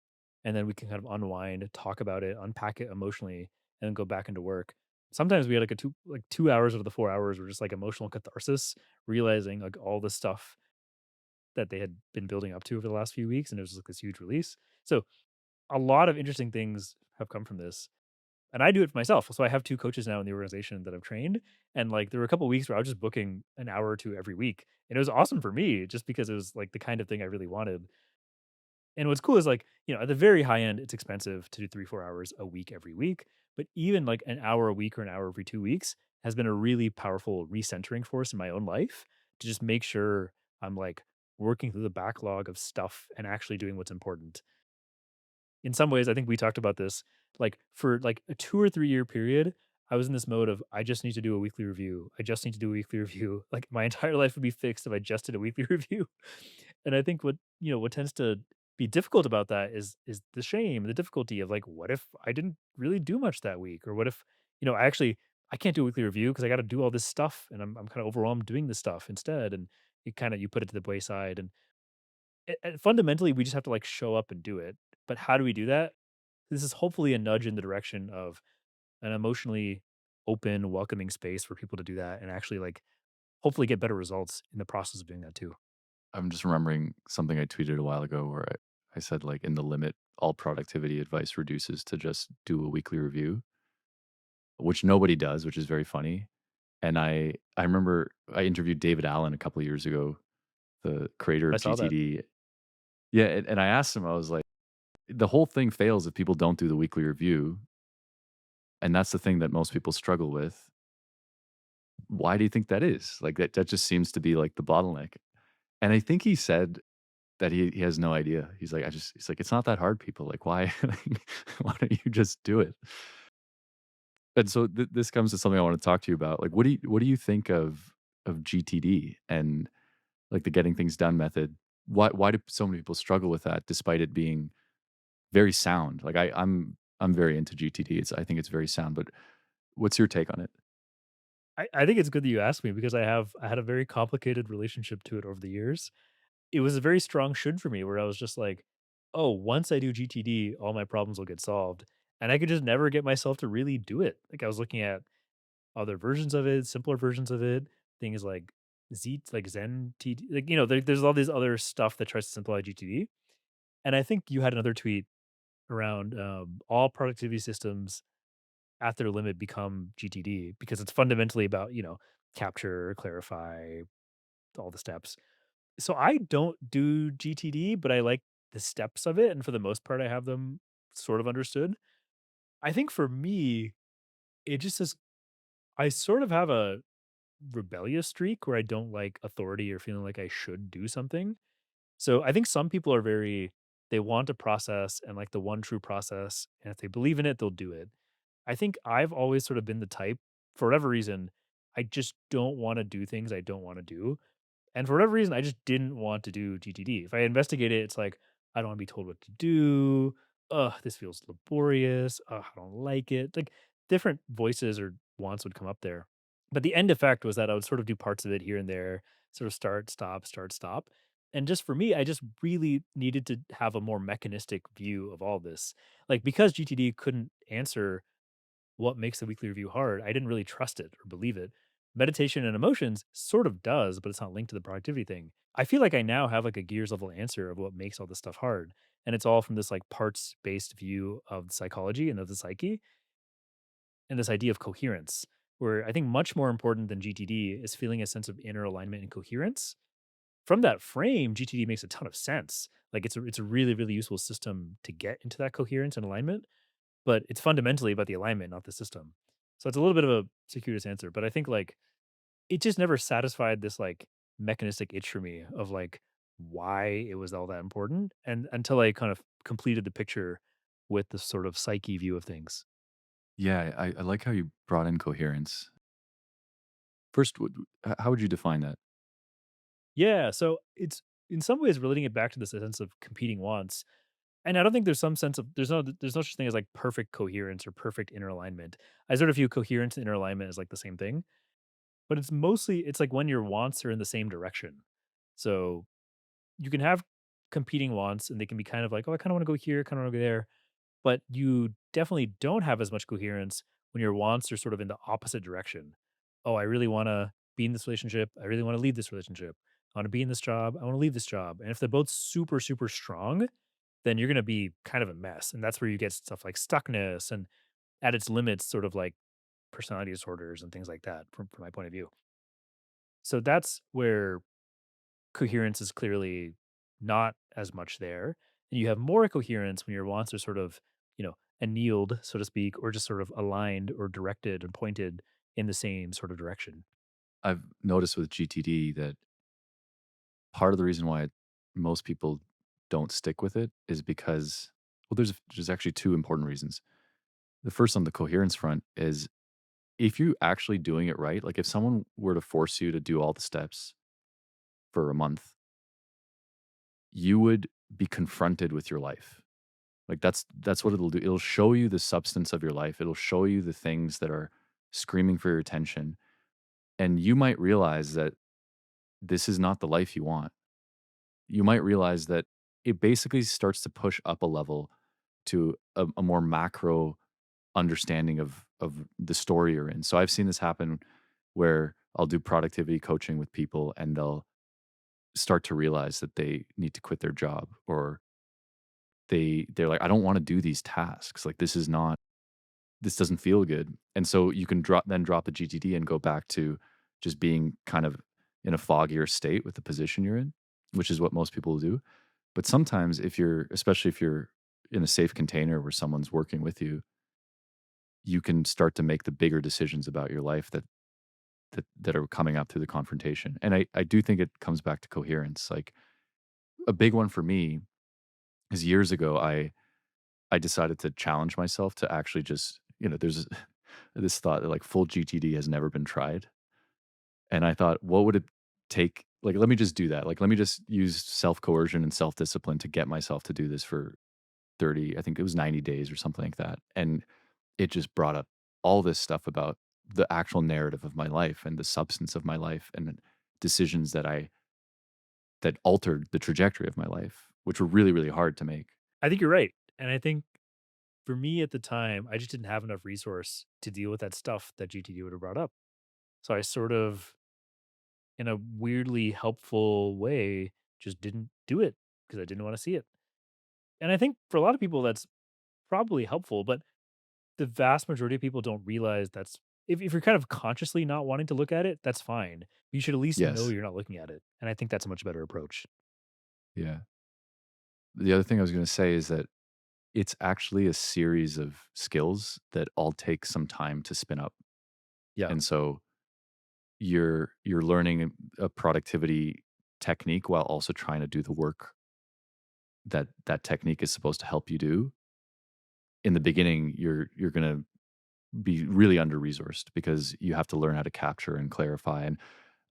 And then we can kind of unwind, talk about it, unpack it emotionally, and then go back into work. Sometimes we had like 2 hours out of the 4 hours were just like emotional catharsis, realizing like all the stuff that they had been building up to over the last few weeks, and it was like this huge release. So a lot of interesting things have come from this. And I do it for myself. So I have 2 coaches now in the organization that I've trained, and, like, there were a couple weeks where I was just booking an hour or 2 every week, and it was awesome for me just because it was, like, the kind of thing I really wanted. And what's cool is, like, at the very high end, it's expensive to do 3, 4 hours a week every week, but even, like, an hour a week or an hour every 2 weeks has been a really powerful recentering force in my own life to just make sure I'm, like, working through the backlog of stuff and actually doing what's important. In some ways, I think we talked about this, like, for, like, a 2 or 3-year period, I was in this mode of, "I just need to do a weekly review. I just need to do a weekly review." Like, my entire life would be fixed if I just did a weekly review. And I think what tends to be difficult about that is the shame, the difficulty of, like, what if I didn't really do much that week? Or what if, I can't do a weekly review because I gotta do all this stuff, and I'm kinda overwhelmed doing this stuff instead, and you put it to the wayside, and fundamentally, we just have to, like, show up and do it. But how do we do that? This is hopefully a nudge in the direction of an emotionally open, welcoming space for people to do that and actually, like, hopefully get better results in the process of doing that too. I'm just remembering something I tweeted a while ago where I said, like, in the limit, all productivity advice reduces to just do a weekly review, which nobody does, which is very funny. And I remember I interviewed David Allen a couple of years ago, the creator I of saw that. GTD. Yeah, and I asked him, I was like, the whole thing fails if people don't do the weekly review, and that's the thing that most people struggle with. Why do you think that is? Like, that just seems to be, like, the bottleneck. And I think he said that he has no idea. He's like, "It's not that hard, people. Like, why why don't you just do it?" And so this comes to something I wanna talk to you about. Like, what do you think of GTD and, like, the getting things done method? Why do so many people struggle with that despite it being very sound? Like, I'm very into GTD. I think it's very sound, but what's your take on it? I think it's good that you asked me because I had a very complicated relationship to it over the years. It was a very strong should for me where I was just like, "Oh, once I do GTD, all my problems will get solved." And I could just never get myself to really do it. Like I was looking at other versions of it, simpler versions of it, things like Zen TD, like, there's all this other stuff that tries to simplify GTD. And I think you had another tweet around all productivity systems at their limit become GTD because it's fundamentally about, capture, clarify, all the steps. So I don't do GTD, but I like the steps of it. And for the most part, I have them sort of understood. I think for me, it just is, I sort of have a rebellious streak where I don't like authority or feeling like I should do something. So I think some people are they want a process and like the one true process. And if they believe in it, they'll do it. I think I've always sort of been the type, for whatever reason, I just don't want to do things I don't want to do. And for whatever reason, I just didn't want to do GTD. If I investigate it, it's like, I don't want to be told what to do. Ugh, this feels laborious. Ugh, I don't like it. Like different voices or wants would come up there. But the end effect was that I would sort of do parts of it here and there, sort of start, stop, start, stop. And just for me, I just really needed to have a more mechanistic view of all this. Like because GTD couldn't answer what makes the weekly review hard, I didn't really trust it or believe it. Meditation and emotions sort of does, but it's not linked to the productivity thing. I feel like I now have like a gears level answer of what makes all this stuff hard. And it's all from this like parts based view of psychology and of the psyche and this idea of coherence, where I think much more important than GTD is feeling a sense of inner alignment and coherence. From that frame, GTD makes a ton of sense. Like it's a really, really useful system to get into that coherence and alignment, but it's fundamentally about the alignment, not the system. So it's a little bit of a circuitous answer, but I think like it just never satisfied this like mechanistic itch for me of like why it was all that important, and until I kind of completed the picture with the sort of psyche view of things. Yeah, I like how you brought in coherence. First, how would you define that? Yeah, so it's in some ways relating it back to this sense of competing wants. And I don't think there's some sense of there's no such thing as like perfect coherence or perfect inner alignment. I sort of view coherence and inner alignment as like the same thing. But it's like when your wants are in the same direction. So, you can have competing wants and they can be kind of like, "Oh, I kinda wanna go here, kinda wanna go there," but you definitely don't have as much coherence when your wants are sort of in the opposite direction. "Oh, I really wanna be in this relationship. I really wanna leave this relationship. I wanna be in this job. I wanna leave this job." And if they're both super, super strong, then you're gonna be kind of a mess, and that's where you get stuff like stuckness and, at its limits, sort of like personality disorders and things like that from my point of view. So that's where coherence is clearly not as much there. And you have more coherence when your wants are sort of, annealed, so to speak, or just sort of aligned or directed and pointed in the same sort of direction. I've noticed with GTD that part of the reason why most people don't stick with it is because, well, there's actually two important reasons. The first, on the coherence front, is if you actually doing it right, like if someone were to force you to do all the steps for a month, you would be confronted with your life. Like that's what it'll do. It'll show you the substance of your life. It'll show you the things that are screaming for your attention. And you might realize that this is not the life you want. You might realize that it basically starts to push up a level to a more macro understanding of the story you're in. So I've seen this happen where I'll do productivity coaching with people and they'll start to realize that they need to quit their job, or they're like, I don't want to do these tasks. Like this doesn't feel good. And so you can drop the GTD and go back to just being kind of in a foggier state with the position you're in, which is what most people do. But sometimes especially if you're in a safe container where someone's working with you, you can start to make the bigger decisions about your life that are coming up through the confrontation. And I do think it comes back to coherence. Like a big one for me is years ago, I decided to challenge myself to actually just, there's this thought that like full GTD has never been tried. And I thought, what would it take? Like, let me just do that. Like, let me just use self coercion and self discipline to get myself to do this for 30, I think it was 90 days or something like that. And it just brought up all this stuff about the actual narrative of my life and the substance of my life and decisions that altered the trajectory of my life, which were really, really hard to make. I think you're right. And I think for me at the time, I just didn't have enough resource to deal with that stuff that GTD would have brought up. So I sort of, in a weirdly helpful way, just didn't do it because I didn't want to see it. And I think for a lot of people, that's probably helpful, but the vast majority of people don't realize that's if you're kind of consciously not wanting to look at it, that's fine. You should at least know Yes. you're not looking at it. And I think that's a much better approach. Yeah. The other thing I was going to say is that it's actually a series of skills that all take some time to spin up. Yeah. And so you're learning a productivity technique while also trying to do the work that that technique is supposed to help you do. In the beginning, you're going to be really under-resourced because you have to learn how to capture and clarify. And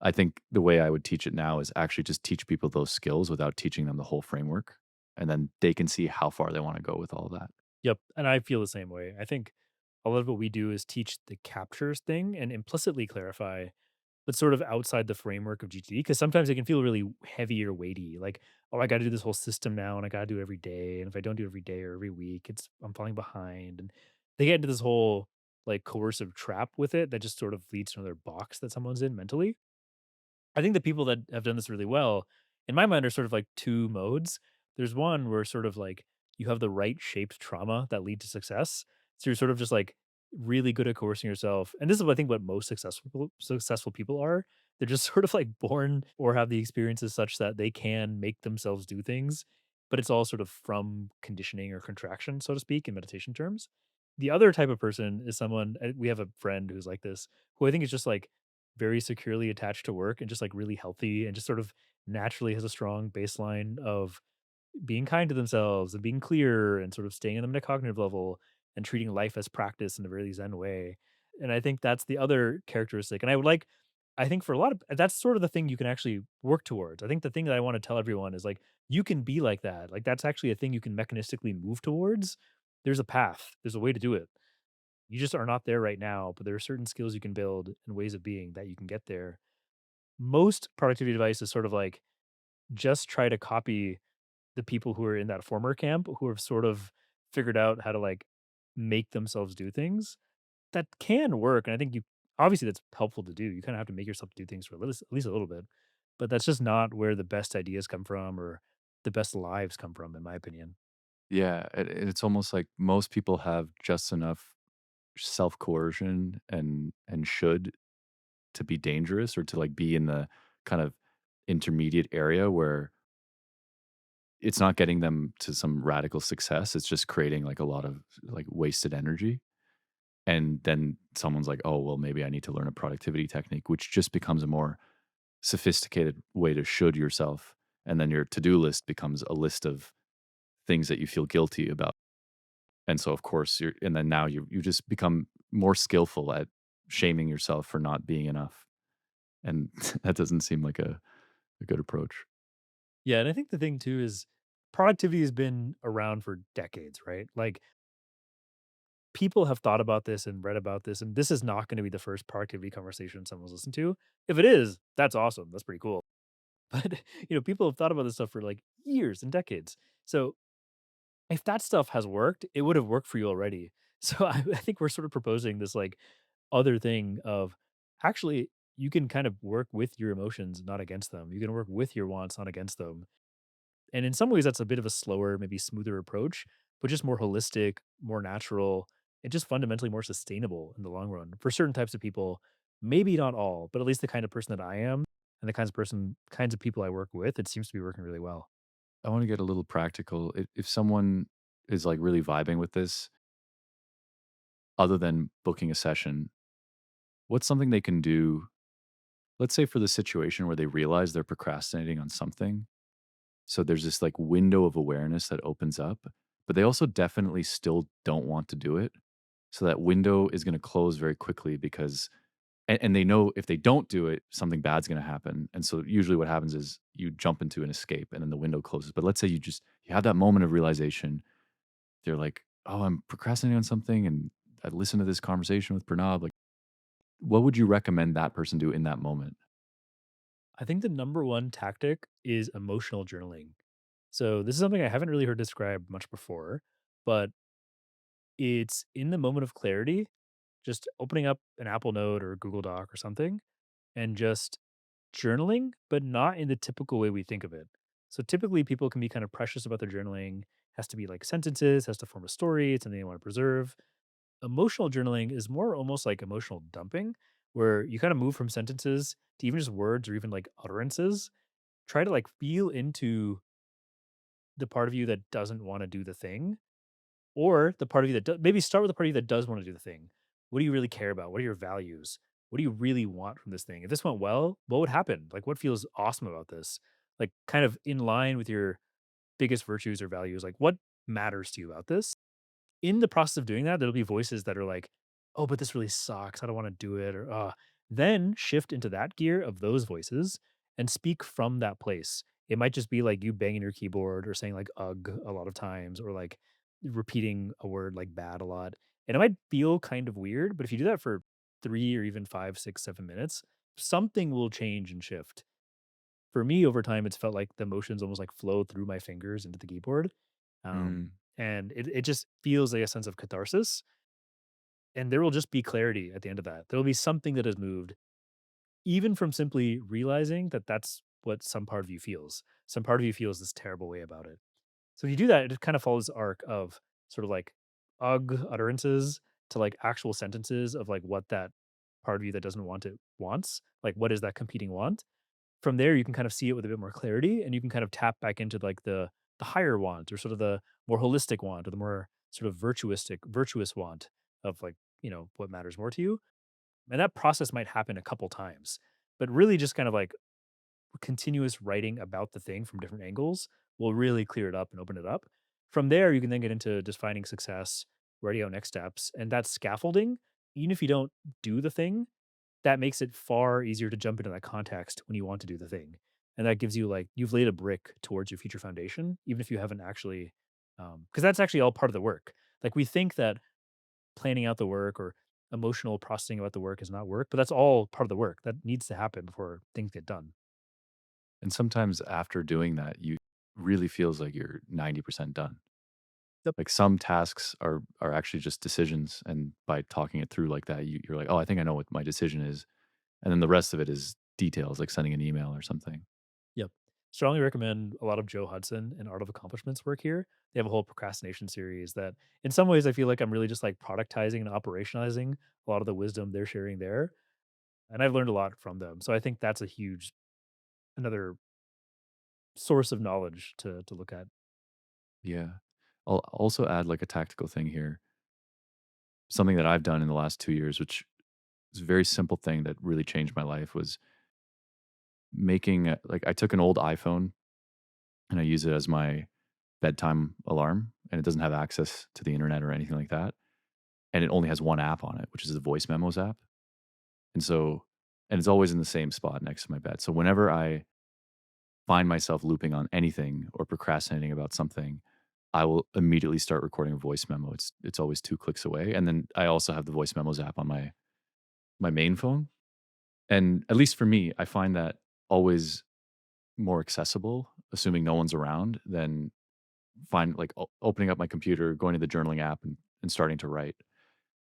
I think the way I would teach it now is actually just teach people those skills without teaching them the whole framework, and then they can see how far they wanna go with all of that. Yep. And I feel the same way. I think a lot of what we do is teach the captures thing and implicitly clarify, but sort of outside the framework of GTD, because sometimes it can feel really heavy or weighty. Like, oh, I got to do this whole system now, and I got to do it every day. And if I don't do it every day or every week, I'm falling behind. And they get into this whole like coercive trap with it that just sort of leads to another box that someone's in mentally. I think the people that have done this really well, in my mind, are sort of like 2 modes. There's one where sort of like you have the right shaped trauma that lead to success. So you're sort of just like really good at coercing yourself. And this is what I think what most successful people are. They're just sort of like born or have the experiences such that they can make themselves do things, but it's all sort of from conditioning or contraction, so to speak, in meditation terms. The other type of person is someone we have a friend who's like this, who I think is just like very securely attached to work and just like really healthy and just sort of naturally has a strong baseline of being kind to themselves and being clear and sort of staying on the metacognitive level and treating life as practice in a very zen way. And I think that's the other characteristic. And I think for a lot of that's sort of the thing you can actually work towards. I think the thing that I want to tell everyone is like you can be like that. Like that's actually a thing you can mechanistically move towards. There's a path. There's a way to do it. You just are not there right now, but there are certain skills you can build and ways of being that you can get there. Most productivity advice is sort of like just try to copy the people who are in that former camp who have sort of figured out how to like make themselves do things that can work. And I think you obviously that's helpful to do. You kind of have to make yourself do things for at least a little bit, but that's just not where the best ideas come from or the best lives come from, in my opinion. Yeah, it's almost like most people have just enough self-coercion and should to be dangerous or to, like, be in the kind of intermediate area where it's not getting them to some radical success, it's just creating, like, a lot of, like, wasted energy. And then someone's like, "Oh, well, maybe I need to learn a productivity technique," which just becomes a more sophisticated way to should yourself. And then your to-do list becomes a list of things that you feel guilty about. And so, of course, and then now you just become more skillful at shaming yourself for not being enough. And that doesn't seem like a good approach. Yeah. And I think the thing too is productivity has been around for decades, right? Like people have thought about this and read about this, and this is not going to be the first productivity conversation someone's listened to. If it is, that's awesome. That's pretty cool. but people have thought about this stuff for like years and decades. So if that stuff has worked, it would have worked for you already. So I think we're sort of proposing this like other thing of actually you can kind of work with your emotions, not against them. You can work with your wants, not against them. And in some ways, that's a bit of a slower, maybe smoother approach, but just more holistic, more natural, and just fundamentally more sustainable in the long run for certain types of people. Maybe not all, but at least the kind of person that I am and the kinds of people I work with, it seems to be working really well. I want to get a little practical. If someone is like really vibing with this, other than booking a session, what's something they can do? Let's say for the situation where they realize they're procrastinating on something. So there's this like window of awareness that opens up, but they also definitely still don't want to do it. So that window is going to close very quickly because, and they know if they don't do it, something bad's going to happen. And so usually what happens is you jump into an escape and then the window closes. But let's say you have that moment of realization. They're like, oh, I'm procrastinating on something. And I listened to this conversation with Pranab. Like, what would you recommend that person do in that moment? I think the number one tactic is emotional journaling. So this is something I haven't really heard described much before, but it's in the moment of clarity, just opening up an Apple Note or Google Doc or something and just journaling, but not in the typical way we think of it. So typically people can be kind of precious about their journaling, has to be like sentences, has to form a story, it's something they want to preserve. Emotional journaling is more almost like emotional dumping, where you kind of move from sentences to even just words or even like utterances. Try to like feel into the part of you that doesn't want to do the thing, or the part of you that maybe start with the part of you that does want to do the thing. What do you really care about? What are your values? What do you really want from this thing? If this went well, what would happen? Like, what feels awesome about this? Like, kind of in line with your biggest virtues or values. Like, what matters to you about this? In the process of doing that, there'll be voices that are like, "Oh, but this really sucks. I don't wanna do it," or, then shift into that gear of those voices and speak from that place. It might just be like you banging your keyboard or saying like "ugh" a lot of times or like repeating a word like "bad" a lot, and it might feel kind of weird, but if you do that for 3 or even 5, 6, 7 minutes, something will change and shift. For me, over time, it's felt like the emotions almost like flow through my fingers into the keyboard. Mm, And it just feels like a sense of catharsis. And there will just be clarity at the end of that. There will be something that has moved, even from simply realizing that that's what some part of you feels. Some part of you feels this terrible way about it. So if you do that, it kind of follows the arc of sort of like ugh utterances to like actual sentences of like what that part of you that doesn't want it wants. Like, what is that competing want? From there, you can kind of see it with a bit more clarity, and you can kind of tap back into like the higher want or sort of the more holistic want or the more sort of virtuous want of like, what matters more to you. And that process might happen a couple times, but really just kind of like continuous writing about the thing from different angles will really clear it up and open it up. From there, you can then get into defining success, writing out next steps, and that scaffolding, even if you don't do the thing, that makes it far easier to jump into that context when you want to do the thing. And that gives you like you've laid a brick towards your future foundation, even if you haven't actually, because that's actually all part of the work. Like we think that planning out the work or emotional processing about the work is not work, but that's all part of the work that needs to happen before things get done. and sometimes after doing that, you really feels like you're 90% done. Yep. Like some tasks are actually just decisions, and by talking it through like that, you're like, "Oh, I think I know what my decision is." And then the rest of it is details, like sending an email or something. Yep. Strongly recommend a lot of Joe Hudson and Art of Accomplishments work here. They have a whole procrastination series that, in some ways, I feel like I'm really just like productizing and operationalizing a lot of the wisdom they're sharing there. And I've learned a lot from them. So I think that's a huge another source of knowledge to look at. Yeah. I'll also add like a tactical thing here. Something that I've done in the last 2 years, which is a very simple thing that really changed my life, was making like I took an old iPhone and I use it as my bedtime alarm, and it doesn't have access to the internet or anything like that. And it only has one app on it, which is the voice memos app. And so, and it's always in the same spot next to my bed. So whenever I find myself looping on anything or procrastinating about something, I will immediately start recording a voice memo. It's always 2 clicks away. And then I also have the voice memos app on my main phone. And at least for me, I find that always more accessible, assuming no one's around, than opening up my computer, going to the journaling app, and starting to write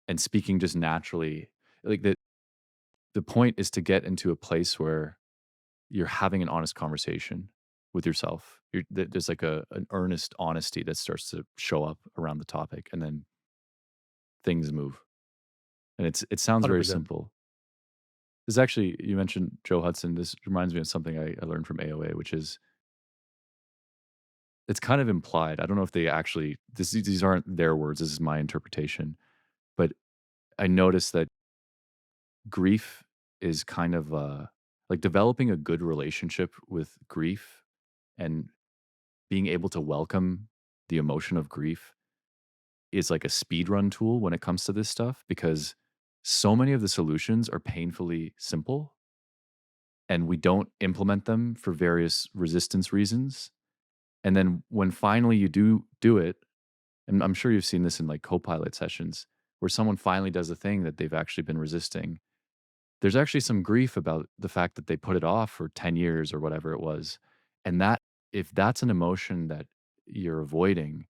and speaking just naturally. Like the point is to get into a place where you're having an honest conversation with yourself. There's like an earnest honesty that starts to show up around the topic, and then things move. And it sounds very 100%. simple. This actually, you mentioned Joe Hudson. This reminds me of something I learned from AOA, which is it's kind of implied. I don't know if they actually these aren't their words. This is my interpretation. But I noticed that grief is kind of like developing a good relationship with grief and being able to welcome the emotion of grief is like a speed run tool when it comes to this stuff because so many of the solutions are painfully simple and we don't implement them for various resistance reasons. And then when finally you do it, and I'm sure you've seen this in like Copilot sessions where someone finally does a thing that they've actually been resisting. There's actually some grief about the fact that they put it off for 10 years or whatever it was. And that if that's an emotion that you're avoiding,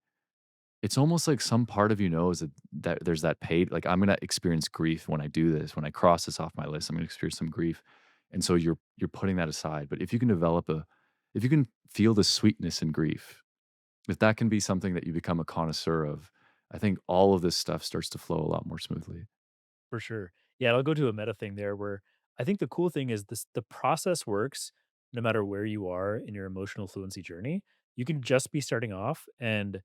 it's almost like some part of you knows that there's that paid like, I'm gonna experience grief when I do this. When I cross this off my list, I'm gonna experience some grief. And so you're putting that aside. But if you can feel the sweetness in grief, if that can be something that you become a connoisseur of, I think all of this stuff starts to flow a lot more smoothly. For sure. Yeah, I'll go to a meta thing there where I think the cool thing is the process works no matter where you are in your emotional fluency journey. You can just be starting off and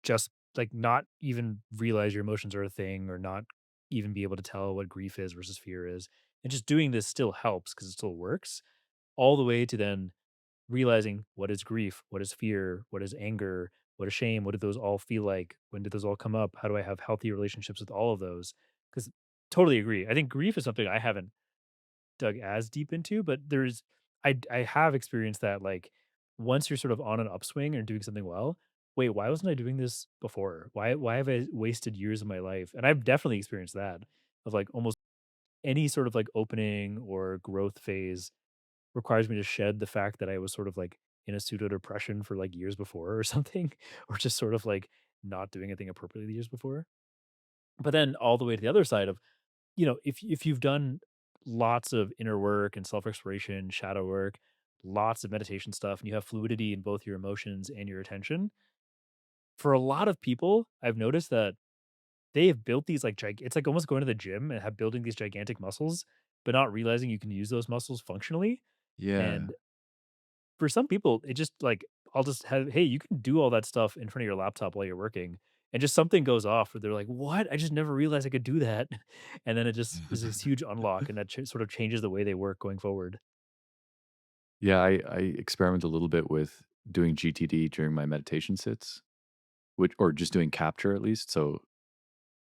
just like not even realize your emotions are a thing or not even be able to tell what grief is versus fear is. And just doing this still helps because it still works all the way to then realizing what is grief, what is fear, what is anger, what is shame, what do those all feel like? When did those all come up? How do I have healthy relationships with all of those? Because totally agree. I think grief is something I haven't dug as deep into, but I have experienced that like once you're sort of on an upswing and doing something well, wait, why wasn't I doing this before? Why have I wasted years of my life? And I've definitely experienced that of like almost any sort of like opening or growth phase requires me to shed the fact that I was sort of like in a pseudo depression for like years before or something, or just sort of like not doing anything appropriately the years before. But then all the way to the other side of, if you've done lots of inner work and self exploration, shadow work, lots of meditation stuff, and you have fluidity in both your emotions and your attention, for a lot of people, I've noticed that they have built these like it's like almost going to the gym and have building these gigantic muscles, but not realizing you can use those muscles functionally. Yeah. And for some people, it just like I'll just have, hey, you can do all that stuff in front of your laptop while you're working, and just something goes off where they're like, "What? I just never realized I could do that," and then it just is this huge unlock, and that sort of changes the way they work going forward. Yeah, I experiment a little bit with doing GTD during my meditation sits, which or just doing capture at least. So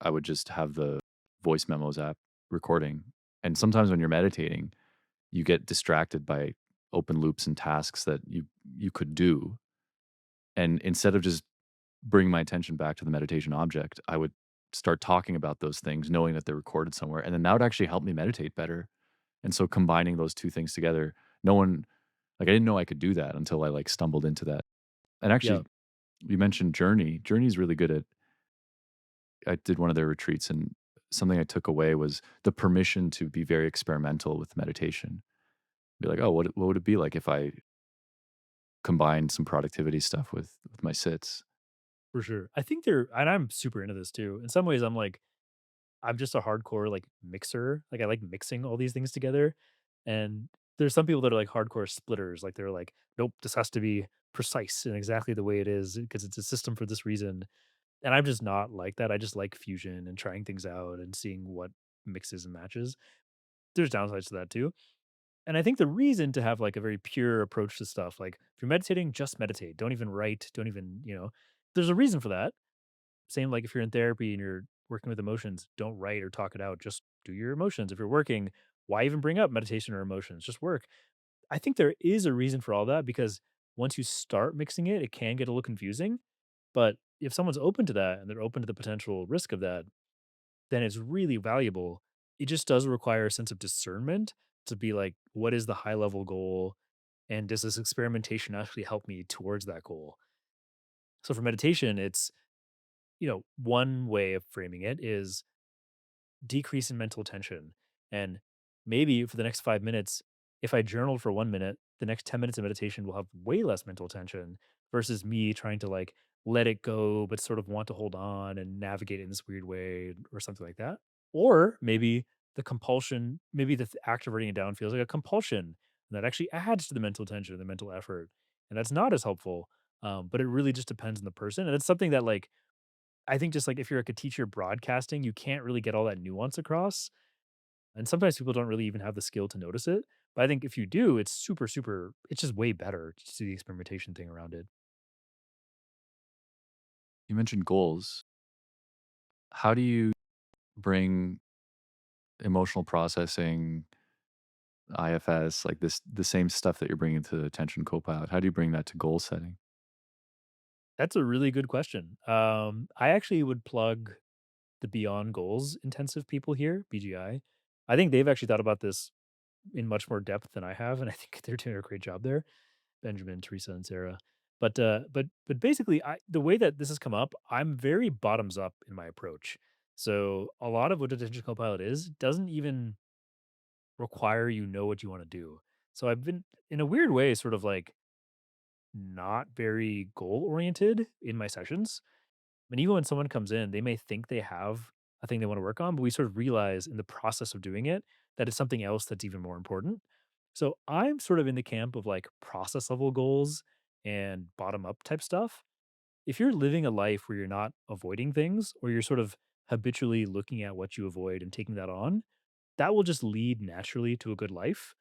I would just have the voice memos app recording. And sometimes when you're meditating, you get distracted by open loops and tasks that you could do. And instead of just bringing my attention back to the meditation object, I would start talking about those things, knowing that they're recorded somewhere. And then that would actually help me meditate better. And so combining those two things together, no one like I didn't know I could do that until I like stumbled into that. And Yeah, actually, you mentioned Journey. Journey's really good at I did one of their retreats and something I took away was the permission to be very experimental with meditation. Be like, "Oh, what would it be like if I combined some productivity stuff with my sits?" for sure. I think and I'm super into this too. In some ways, I'm just a hardcore like mixer. Like I like mixing all these things together. And there's some people that are like hardcore splitters. Like they're like, nope, this has to be precise and exactly the way it is because it's a system for this reason. And I'm just not like that. I just like fusion and trying things out and seeing what mixes and matches. There's downsides to that too. And I think the reason to have like a very pure approach to stuff, like if you're meditating, just meditate. Don't even write. Don't even, there's a reason for that. Same like if you're in therapy and you're working with emotions, don't write or talk it out. Just do your emotions. If you're working, why even bring up meditation or emotions? Just work. I think there is a reason for all that because once you start mixing it, it can get a little confusing. But if someone's open to that and they're open to the potential risk of that, then it's really valuable. It just does require a sense of discernment to be like, what is the high level goal? And does this experimentation actually help me towards that goal? So for meditation, it's, one way of framing it is decrease in mental tension. And maybe for the next 5 minutes, if I journaled for 1 minute, the next 10 minutes of meditation will have way less mental tension versus me trying to like let it go, but sort of want to hold on and navigate it in this weird way or something like that. Or maybe the compulsion, maybe the act of writing it down feels like a compulsion and that actually adds to the mental tension, the mental effort. And that's not as helpful. But it really just depends on the person. And it's something that like I think just like if you're like a teacher broadcasting, you can't really get all that nuance across. And sometimes people don't really even have the skill to notice it. But I think if you do, it's super, super, it's just way better to see the experimentation thing around it. You mentioned goals. How do you bring emotional processing, IFS, like this, the same stuff that you're bringing to Attention Copilot? How do you bring that to goal setting? That's a really good question. I actually would plug the Beyond Goals intensive people here, BGI. I think they've actually thought about this in much more depth than I have, and I think they're doing a great job there. Benjamin, Teresa, and Sarah. But basically, the way that this has come up, I'm very bottoms up in my approach. So a lot of what Attention Copilot is doesn't even require you know what you want to do. So I've been in a weird way, sort of like not very goal oriented in my sessions. And even when someone comes in, they may think they have a thing they want to work on, but we sort of realize in the process of doing it that it's something else that's even more important. So I'm sort of in the camp of like process level goals and bottom up type stuff. If you're living a life where you're not avoiding things or you're sort of habitually looking at what you avoid and taking that on, that will just lead naturally to a good life.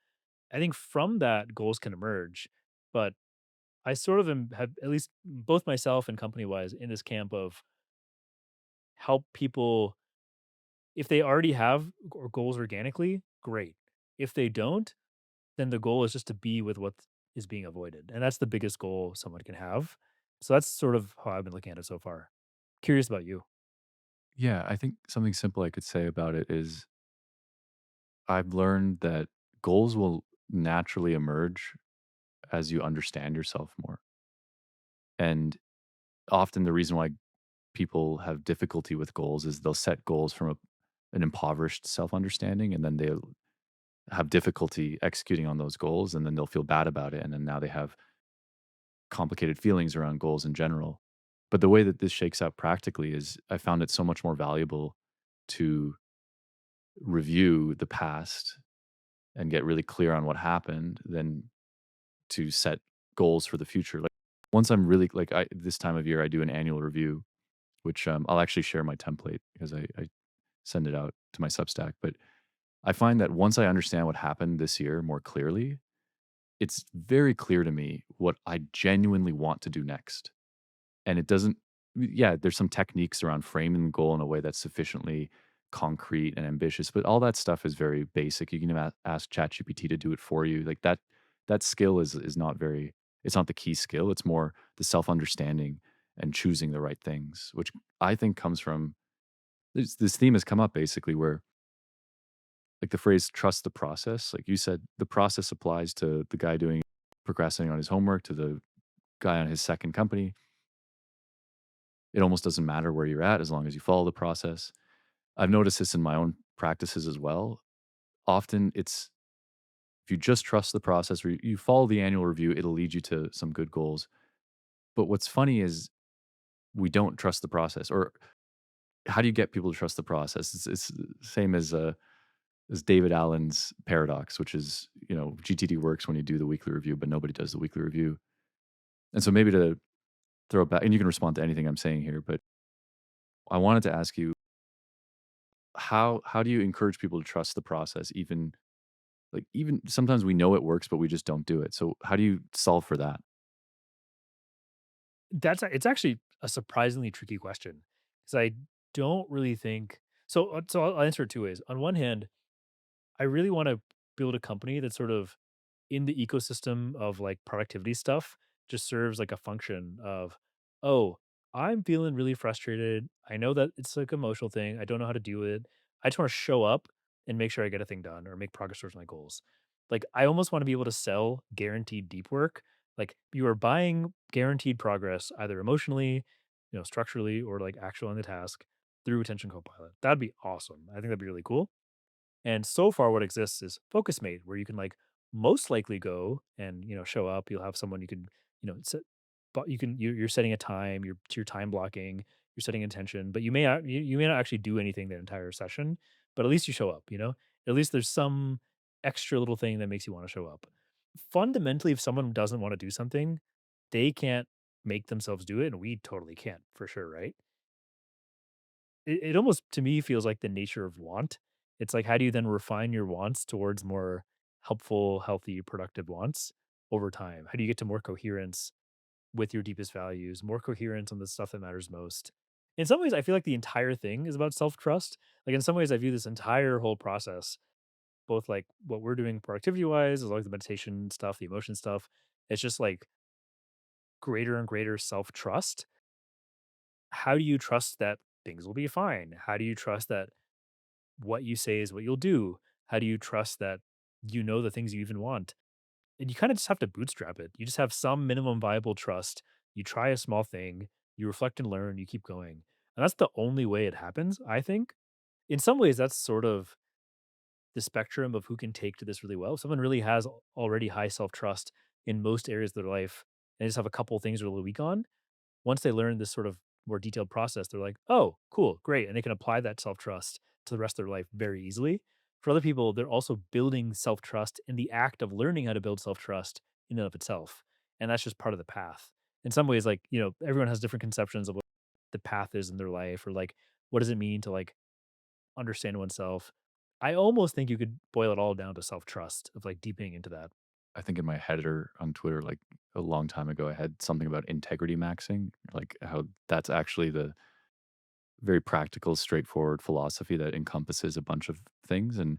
I think from that goals can emerge, but I sort of have at least both myself and company wise in this camp of help people. If they already have goals organically, great. If they don't, then the goal is just to be with what is being avoided, and that's the biggest goal someone can have. So that's sort of how I've been looking at it so far. Curious about you. Yeah, I think something simple I could say about it is I've learned that goals will naturally emerge as you understand yourself more. And often the reason why people have difficulty with goals is they'll set goals from an impoverished self understanding, and then they'll have difficulty executing on those goals, and then they'll feel bad about it. And then now they have complicated feelings around goals in general. But the way that this shakes out practically is I found it so much more valuable to review the past and get really clear on what happened than to set goals for the future. Like once I'm really like I this time of year I do an annual review, which I'll actually share my template because I send it out to my Substack. But I find that once I understand what happened this year more clearly, it's very clear to me what I genuinely want to do next. And it doesn't yeah, there's some techniques around framing the goal in a way that's sufficiently concrete and ambitious, but all that stuff is very basic. You can ask ChatGPT to do it for you. Like that skill is not very it's not the key skill. It's more the self-understanding and choosing the right things, which I think comes from this theme has come up basically where like the phrase trust the process, like you said, the process applies to the guy doing procrastinating on his homework, to the guy on his second company. It almost doesn't matter where you're at as long as you follow the process. I've noticed this in my own practices as well. Often it's if you just trust the process or you follow the annual review, it'll lead you to some good goals. But what's funny is we don't trust the process. Or how do you get people to trust the process? It's the same as David Allen's paradox, which is, GTD works when you do the weekly review, but nobody does the weekly review. And so maybe to throw it back, and you can respond to anything I'm saying here, but I wanted to ask you how do you encourage people to trust the process even like even sometimes we know it works but we just don't do it. So how do you solve for that? It's actually a surprisingly tricky question because I don't really think so. So I'll answer it two ways. On one hand, I really want to build a company that's sort of in the ecosystem of like productivity stuff, just serves like a function of, oh, I'm feeling really frustrated. I know that it's like an emotional thing. I don't know how to deal with it. I just want to show up and make sure I get a thing done or make progress towards my goals. Like, I almost wanna be able to sell guaranteed deep work. Like, you are buying guaranteed progress either emotionally, structurally, or, like, actual on the task through Attention Copilot. That'd be awesome. I think that'd be really cool. And so far what exists is Focus Mate, where you can like most likely go and show up. You'll have someone you can, set, but you're setting a time, you're time blocking, you're setting intention, but you may not actually do anything the entire session, but at least you show up, At least there's some extra little thing that makes you want to show up. Fundamentally, if someone doesn't want to do something, they can't make themselves do it, and we totally can for sure, right? It almost to me feels like the nature of want. It's like, how do you then refine your wants towards more helpful, healthy, productive wants over time? How do you get to more coherence with your deepest values, more coherence on the stuff that matters most? In some ways, I feel like the entire thing is about self trust. Like, in some ways, I view this entire whole process, both like what we're doing productivity wise, as well as the meditation stuff, the emotion stuff. It's just like greater and greater self trust. How do you trust that things will be fine? How do you trust that what you say is what you'll do? How do you trust that you know the things you even want? And you kind of just have to bootstrap it. You just have some minimum viable trust. You try a small thing, you reflect and learn, you keep going. And that's the only way it happens, I think. In some ways, that's sort of the spectrum of who can take to this really well. If someone really has already high self trust in most areas of their life, and they just have a couple of things they're a little weak on, once they learn this sort of more detailed process, they're like, "Oh, cool, great," and they can apply that self-trust to the rest of their life very easily. For other people, they're also building self-trust in the act of learning how to build self-trust in and of itself, and that's just part of the path. In some ways, like, everyone has different conceptions of what the path is in their life, or, like, what does it mean to, like, understand oneself. I almost think you could boil it all down to self-trust, of, like, deepening into that. I think in my header on Twitter, like a long time ago, I had something about integrity maxing, like how that's actually the very practical, straightforward philosophy that encompasses a bunch of things. And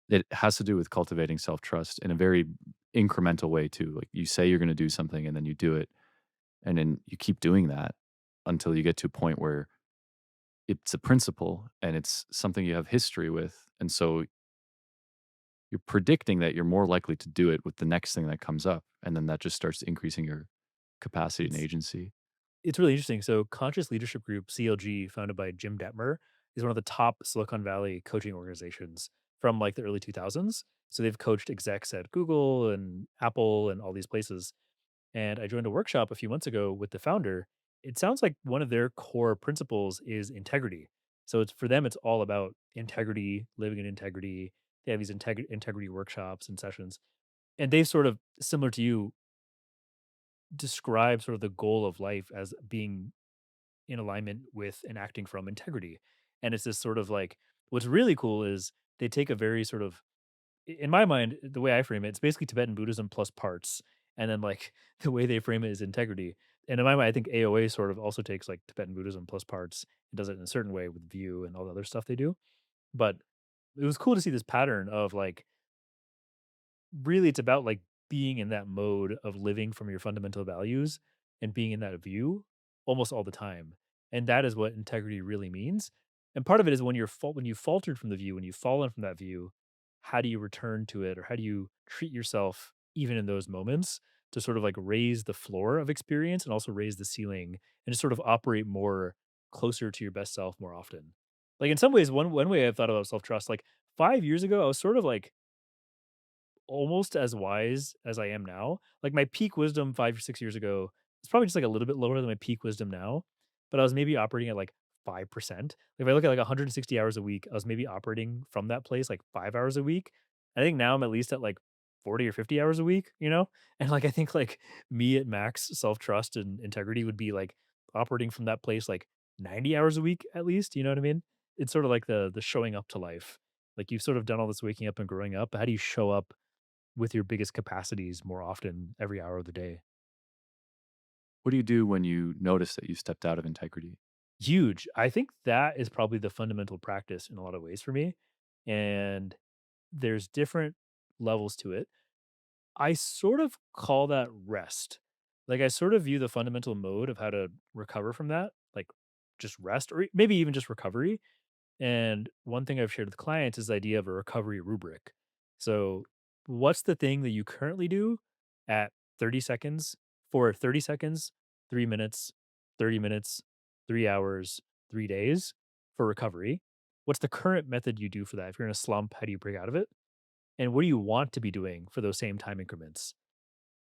it has to do with cultivating self trust in a very incremental way, too. Like you say you're going to do something and then you do it. And then you keep doing that until you get to a point where it's a principle and it's something you have history with. And so you're predicting that you're more likely to do it with the next thing that comes up. And then that just starts increasing your capacity and It's agency. It's really interesting. So, Conscious Leadership Group, CLG, founded by Jim Detmer, is one of the top Silicon Valley coaching organizations from like the early 2000s. So, they've coached execs at Google and Apple and all these places. And I joined a workshop a few months ago with the founder. It sounds like one of their core principles is integrity. So, it's for them, it's all about integrity, living in integrity. They have these integrity workshops and sessions. And they've sort of, similar to you, describe sort of the goal of life as being in alignment with and acting from integrity. And it's this sort of like, what's really cool is they take a very sort of, in my mind, the way I frame it, it's basically Tibetan Buddhism plus parts. And then like the way they frame it is integrity. And in my mind, I think AOA sort of also takes like Tibetan Buddhism plus parts and does it in a certain way with view and all the other stuff they do. But it was cool to see this pattern of like, really it's about like being in that mode of living from your fundamental values and being in that view almost all the time. And that is what integrity really means. And part of it is when when you faltered from the view, when you've fallen from that view, how do you return to it, or how do you treat yourself even in those moments to sort of like raise the floor of experience and also raise the ceiling and just sort of operate more closer to your best self more often. Like in some ways, one way I've thought about self-trust, like 5 years ago, I was sort of like almost as wise as I am now. Like, my peak wisdom 5 or 6 years ago is probably just, like, a little bit lower than my peak wisdom now, but I was maybe operating at, like, 5%. If I look at, like, 160 hours a week, I was maybe operating from that place, like, 5 hours a week. I think now I'm at least at, like, 40 or 50 hours a week, you know? And, like, I think, like, me at max self-trust and integrity would be, like, operating from that place, like, 90 hours a week at least, you know what I mean? It's sort of like the showing up to life. Like, you've sort of done all this waking up and growing up, but how do you show up with your biggest capacities more often every hour of the day? What do you do when you notice that you stepped out of integrity? Huge. I think that is probably the fundamental practice in a lot of ways for me. And there's different levels to it. I sort of call that rest. Like, I sort of view the fundamental mode of how to recover from that, like just rest, or maybe even just recovery. And one thing I've shared with clients is the idea of a recovery rubric. So, what's the thing that you currently do at 30 seconds for 30 seconds, 3 minutes, 30 minutes, 3 hours, 3 days for recovery? What's the current method you do for that? If you're in a slump, how do you break out of it? And what do you want to be doing for those same time increments?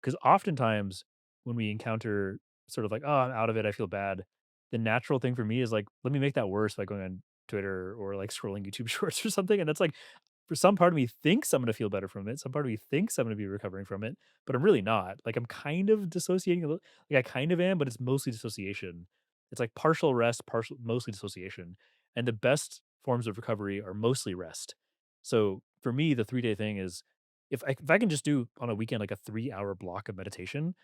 Because oftentimes when we encounter sort of like, "Oh, I'm out of it, I feel bad," the natural thing for me is like, let me make that worse by going on Twitter or like scrolling YouTube Shorts or something, and that's like for some part of me thinks I'm gonna feel better from it, some part of me thinks I'm gonna be recovering from it, but I'm really not. Like, I'm kind of dissociating a little like, I kind of am, but it's mostly dissociation. It's like partial rest, partial mostly dissociation, and the best forms of recovery are mostly rest. So, for me, the three-day thing is if I can just do on a weekend, like, a 3-hour block of meditation,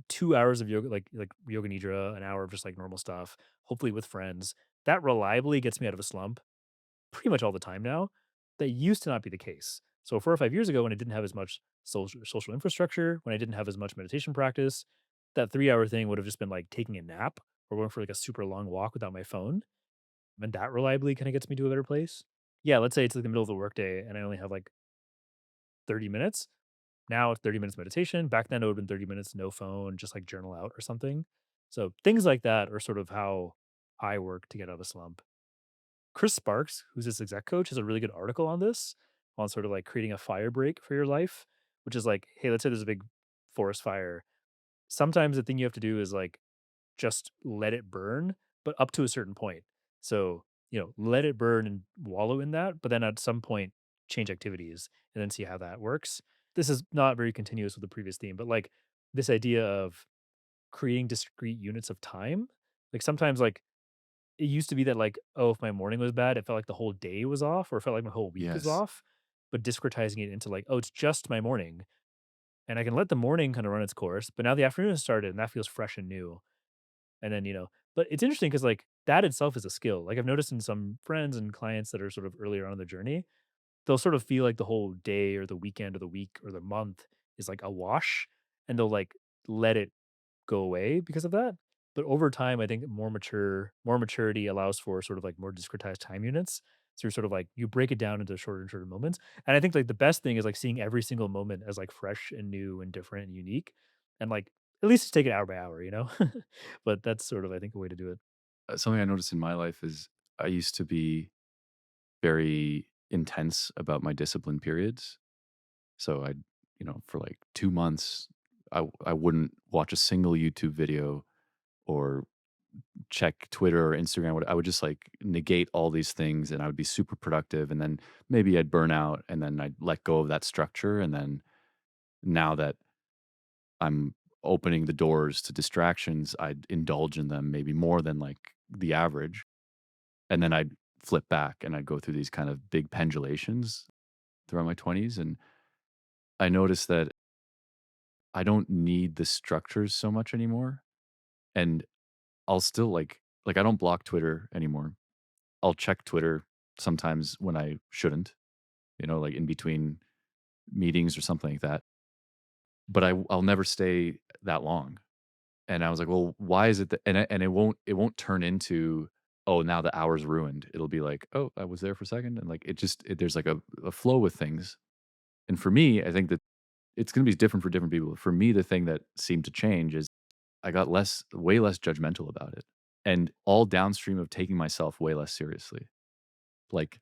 2 hours of yoga, like yoga nidra, an hour of just, like, normal stuff, hopefully with friends, that reliably gets me out of a slump pretty much all the time now. That used to not be the case. So 4 or 5 years ago, when I didn't have as much social infrastructure, when I didn't have as much meditation practice, that 3-hour thing would have just been like taking a nap or going for like a super long walk without my phone, and that reliably kinda gets me to a better place. Yeah, let's say it's like the middle of the workday and I only have like 30 minutes. Now it's 30 minutes meditation. Back then it would have been 30 minutes no phone, just like journal out or something. So things like that are sort of how I work to get out of a slump. Chris Sparks, who's this exec coach, has a really good article on this, on sort of like creating a fire break for your life, which is like, hey, let's say there's a big forest fire. Sometimes the thing you have to do is like just let it burn, but up to a certain point. So, let it burn and wallow in that, but then at some point change activities and then see how that works. This is not very continuous with the previous theme, but like this idea of creating discrete units of time. Like sometimes like it used to be that like, oh, if my morning was bad, it felt like the whole day was off or it felt like my whole week was Yes. off. But discretizing it into like, oh, it's just my morning. And I can let the morning kind of run its course, but now the afternoon has started and that feels fresh and new. And then, but it's interesting because like that itself is a skill. Like I've noticed in some friends and clients that are sort of earlier on in the journey, they'll sort of feel like the whole day or the weekend or the week or the month is like a wash and they'll like let it go away because of that. But over time, I think more maturity allows for sort of like more discretized time units. So you're sort of like you break it down into shorter and shorter moments. And I think like the best thing is like seeing every single moment as like fresh and new and different and unique. And like at least just take it hour by hour. But that's sort of I think a way to do it. Something I noticed in my life is I used to be very intense about my discipline periods. So for like 2 months, I wouldn't watch a single YouTube video or check Twitter or Instagram. I would just like negate all these things and I would be super productive. And then maybe I'd burn out and then I'd let go of that structure. And then now that I'm opening the doors to distractions, I'd indulge in them maybe more than like the average. And then I'd flip back and I'd go through these kind of big pendulations throughout my 20s. And I noticed that I don't need the structures so much anymore. And I'll still I don't block Twitter anymore. I'll check Twitter sometimes when I shouldn't, like in between meetings or something like that. But I'll never stay that long. And I was like, "Well, why is it that," and it won't turn into, "Oh, now the hour's ruined." It'll be like, "Oh, I was there for a second," and, like, there's, like, a flow with things. And for me, I think that it's gonna be different for different people. For me, the thing that seemed to change is I got way less judgmental about it, and all downstream of taking myself way less seriously. Like,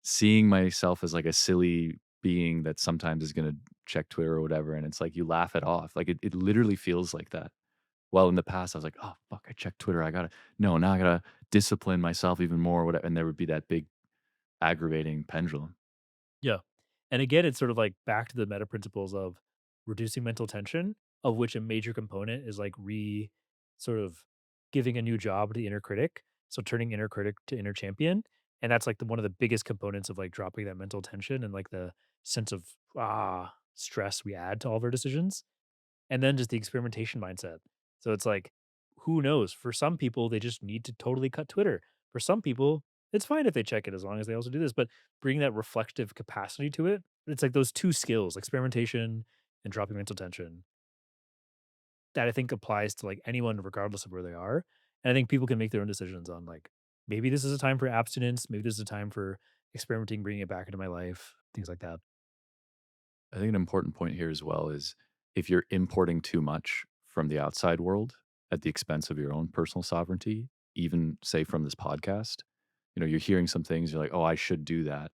seeing myself as, like, a silly being that sometimes is gonna check Twitter or whatever, and it's like you laugh it off. Like, it literally feels like that. Well, in the past, I was like, "Oh, fuck, I checked Twitter. I gotta no, now I gotta discipline myself even more," whatever, and there would be that big aggravating pendulum. Yeah. And again, it's sort of like back to the meta principles of reducing mental tension, of which a major component is like sort of giving a new job to the inner critic. So turning inner critic to inner champion. And that's like one of the biggest components of like dropping that mental tension and like the sense of stress we add to all of our decisions. And then just the experimentation mindset. So it's like, who knows? For some people, they just need to totally cut Twitter. For some people, it's fine if they check it as long as they also do this. But bring that reflective capacity to it. It's like those two skills, experimentation and dropping mental tension, that I think applies to like anyone, regardless of where they are. And I think people can make their own decisions on like, maybe this is a time for abstinence. Maybe this is a time for experimenting, bringing it back into my life, things like that. I think an important point here as well is if you're importing too much from the outside world at the expense of your own personal sovereignty, even say from this podcast, you're hearing some things, you're like, oh, I should do that.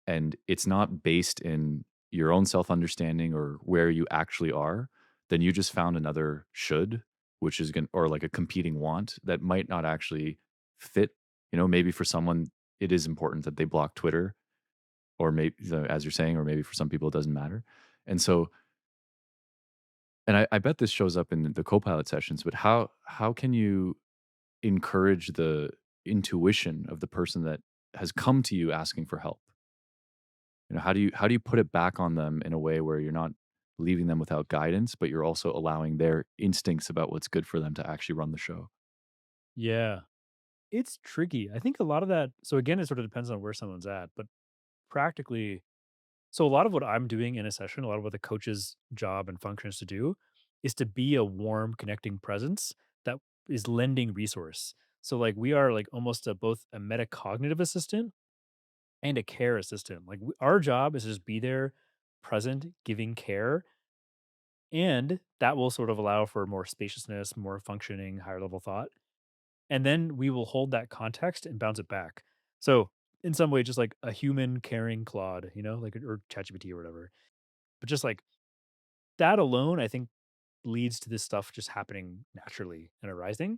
And it's not based in your own self understanding or where you actually are, then you just found another should, which is going or like a competing want that might not actually fit. Maybe for someone, it is important that they block Twitter, or maybe, as you're saying, or maybe for some people, it doesn't matter. And so, and I bet this shows up in the Copilot sessions, but how can you encourage the intuition of the person that has come to you asking for help? How do you put it back on them in a way where you're not leaving them without guidance, but you're also allowing their instincts about what's good for them to actually run the show? Yeah. It's tricky. I think a lot of that, so again, it sort of depends on where someone's at, but practically, so a lot of what I'm doing in a session, a lot of what the coach's job and function is to do is to be a warm, connecting presence that is lending resource. So like we are like almost both a metacognitive assistant and a care assistant. Like our job is to just be there, present, giving care, and that will sort of allow for more spaciousness, more functioning, higher level thought. And then we will hold that context and bounce it back. So in some way, just like a human caring Claude, like or ChatGPT or whatever. But just like that alone, I think leads to this stuff just happening naturally and arising.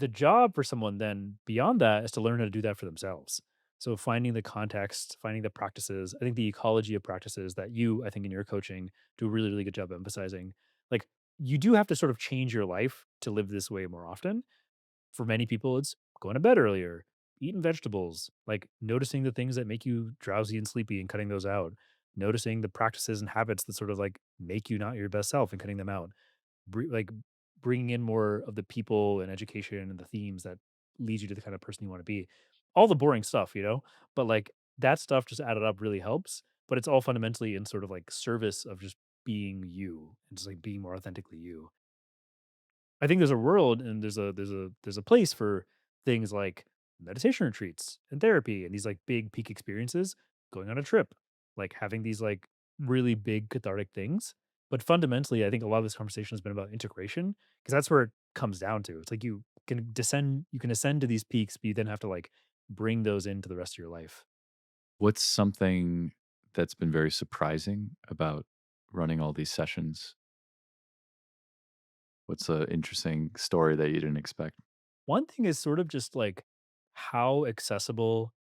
The job for someone then beyond that is to learn how to do that for themselves. So finding the context, finding the practices, I think the ecology of practices that you, I think in your coaching, do a really, really good job emphasizing. Like you do have to sort of change your life to live this way more often. For many people, it's going to bed earlier, eating vegetables, like noticing the things that make you drowsy and sleepy and cutting those out, noticing the practices and habits that sort of like make you not your best self and cutting them out, like bringing in more of the people and education and the themes that leads you to the kind of person you want to be. All the boring stuff, but like that stuff just added up really helps. But it's all fundamentally in sort of like service of just being you and just like being more authentically you. I think there's a world and there's a place for things like meditation retreats and therapy and these like big peak experiences, going on a trip, like having these like really big cathartic things. But fundamentally, I think a lot of this conversation has been about integration because that's where it comes down to. It's like you can ascend to these peaks, but you then have to like bring those into the rest of your life. What's something that's been very surprising about running all these sessions? What's an interesting story that you didn't expect? One thing is sort of just like how accessible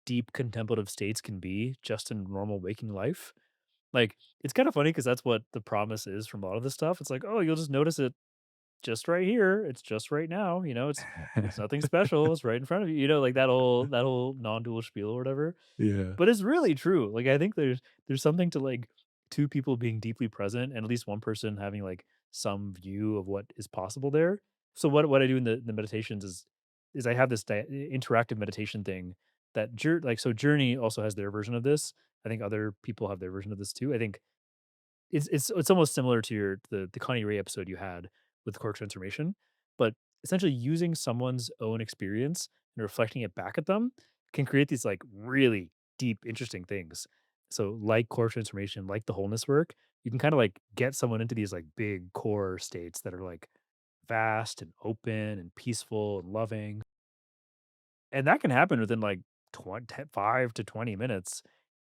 deep contemplative states can be just in normal waking life. Like, it's kind of funny because that's what the promise is from a lot of this stuff. It's like, oh, you'll just notice it just right here. It's just right now. It's nothing special. It's right in front of you. Like that whole non-dual spiel or whatever. Yeah. But it's really true. Like, I think there's something to, like, 2 people being deeply present and at least one person having, like, some view of what is possible there. So what I do in the meditations is I have this interactive meditation thing that so Journey also has their version of this. I think other people have their version of this too. I think it's almost similar to the Connie Ray episode you had with core transformation, but essentially using someone's own experience and reflecting it back at them can create these like really deep, interesting things. So like core transformation, like the wholeness work, you can kind of like get someone into these like big core states that are like vast and open and peaceful and loving. And that can happen within like 5 to 20 minutes.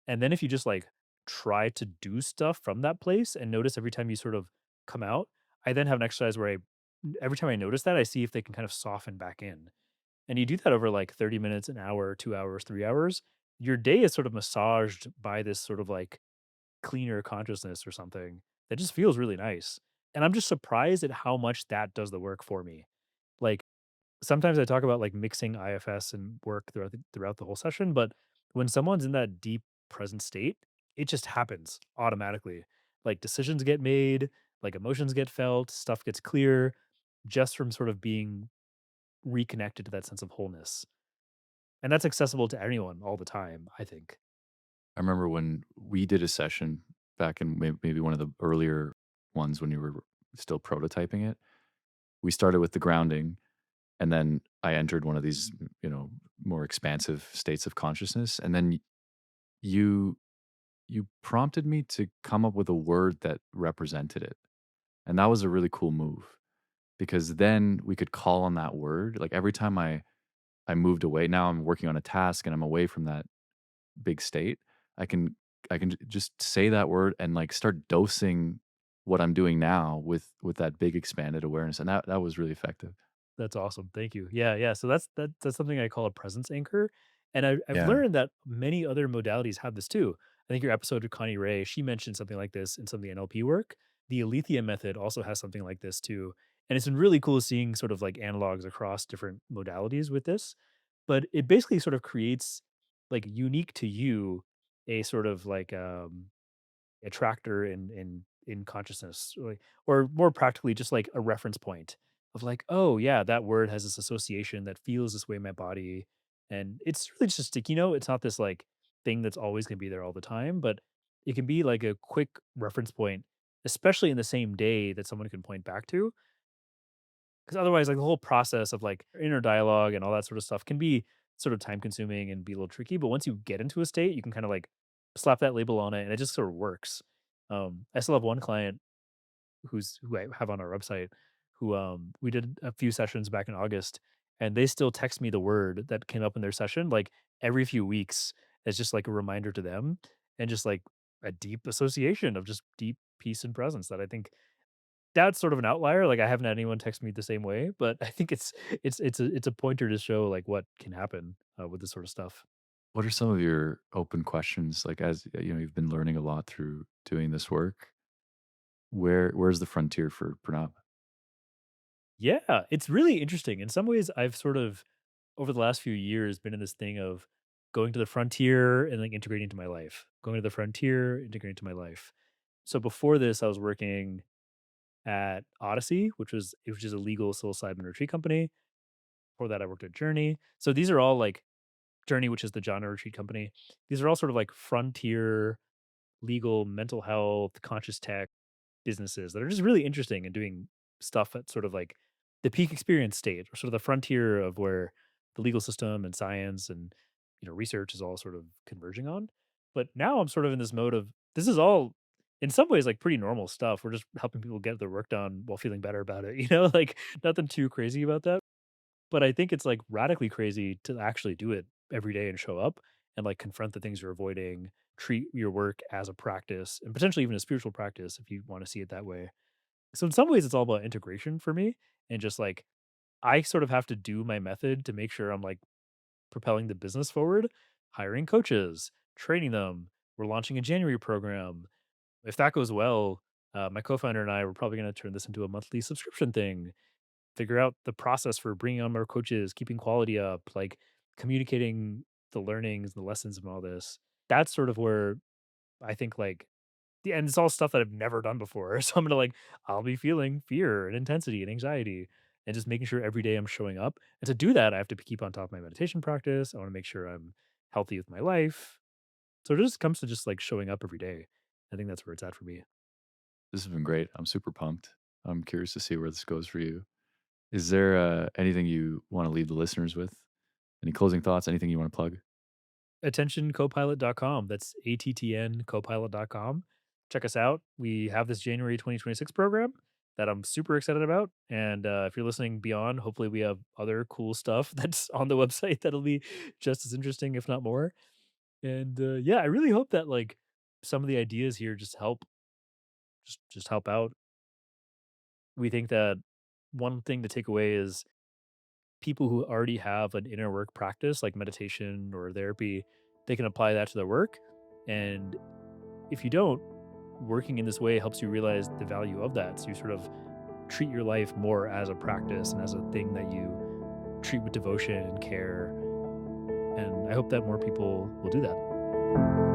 And then if you just like try to do stuff from that place and notice every time you sort of come out, I then have an exercise where every time I notice that, I see if they can kind of soften back in. And you do that over like 30 minutes, an hour, 2 hours, 3 hours. Your day is sort of massaged by this sort of like cleaner consciousness or something that just feels really nice. And I'm just surprised at how much that does the work for me. Like, sometimes I talk about, like, mixing IFS and work throughout the whole session, but when someone's in that deep present state, it just happens automatically. Like, decisions get made, like, emotions get felt, stuff gets clear just from sort of being reconnected to that sense of wholeness, and that's accessible to anyone all the time, I think. I remember when we did a session back in maybe one of the earlier ones when you were still prototyping it. We started with the grounding, and then I entered one of these, more expansive states of consciousness, and then you you prompted me to come up with a word that represented it. And that was a really cool move because then we could call on that word. Like every time I moved away, now I'm working on a task and I'm away from that big state, I can just say that word and, like, start dosing what I'm doing now with that big expanded awareness, and that was really effective. That's awesome. Thank you. Yeah, yeah. So that's something I call a presence anchor. And I've Yeah. learned that many other modalities have this too. I think your episode with Connie Ray, she mentioned something like this in some of the NLP work. The Alethea method also has something like this too. And it's been really cool seeing sort of like analogs across different modalities with this. But it basically sort of creates like unique to you a sort of like attractor in consciousness, or more practically just like a reference point of like, oh yeah, that word has this association that feels this way in my body. And it's really just a sticky note. It's not this like thing that's always going to be there all the time, but it can be like a quick reference point, especially in the same day that someone can point back to. Because otherwise, like the whole process of like inner dialogue and all that sort of stuff can be sort of time consuming and be a little tricky. But once you get into a state, you can kind of like slap that label on it and it just sort of works. I still have one client who I have on our website who we did a few sessions back in August, and they still text me the word that came up in their session like every few weeks as just like a reminder to them, and just like a deep association of just deep peace and presence that I think that's sort of an outlier. Like I haven't had anyone text me the same way, but I think it's a pointer to show like what can happen with this sort of stuff. What are some of your open questions, like, as, you've been learning a lot through doing this work? Where's the frontier for Pranab? Yeah, it's really interesting. In some ways, I've sort of over the last few years been in this thing of going to the frontier and like integrating into my life, going to the frontier, integrating into my life. So before this, I was working at Odyssey, which is a legal psilocybin retreat company. Before that, I worked at Journey. So these are all like Journey, which is the genre retreat company. These are all sort of like frontier legal, mental health, conscious tech businesses that are just really interesting and doing stuff at sort of like the peak experience stage or sort of the frontier of where the legal system and science and research is all sort of converging on. But now I'm sort of in this mode of this is all in some ways like pretty normal stuff. We're just helping people get their work done while feeling better about it, like nothing too crazy about that. But I think it's like radically crazy to actually do it every day and show up and like confront the things you're avoiding, treat your work as a practice and potentially even a spiritual practice if you want to see it that way. So in some ways it's all about integration for me, and just like I sort of have to do my method to make sure I'm like propelling the business forward, hiring coaches, training them. We're launching a January program. If that goes well, my co-founder and I were probably going to turn this into a monthly subscription thing, figure out the process for bringing on more coaches, keeping quality up, like communicating the learnings, the lessons, and all this. That's sort of where I think like and it's all stuff that I've never done before. So I'm gonna like I'll be feeling fear and intensity and anxiety and just making sure every day I'm showing up. And to do that, I have to keep on top of my meditation practice. I want to make sure I'm healthy with my life. So it just comes to just like showing up every day. I think that's where it's at for me. This has been great. I'm super pumped. I'm curious to see where this goes for you. Is there, anything you wanna leave the listeners with? Any closing thoughts? Anything you wanna plug? Attentioncopilot.com. That's ATTN copilot.com. Check us out. We have this January 2026 program that I'm super excited about. And if you're listening beyond, hopefully we have other cool stuff that's on the website that'll be just as interesting, if not more. And yeah, I really hope that like some of the ideas here just help, just help out. We think that one thing to take away is people who already have an inner work practice like meditation or therapy, they can apply that to their work. And if you don't, working in this way helps you realize the value of that. So you sort of treat your life more as a practice and as a thing that you treat with devotion and care. And I hope that more people will do that.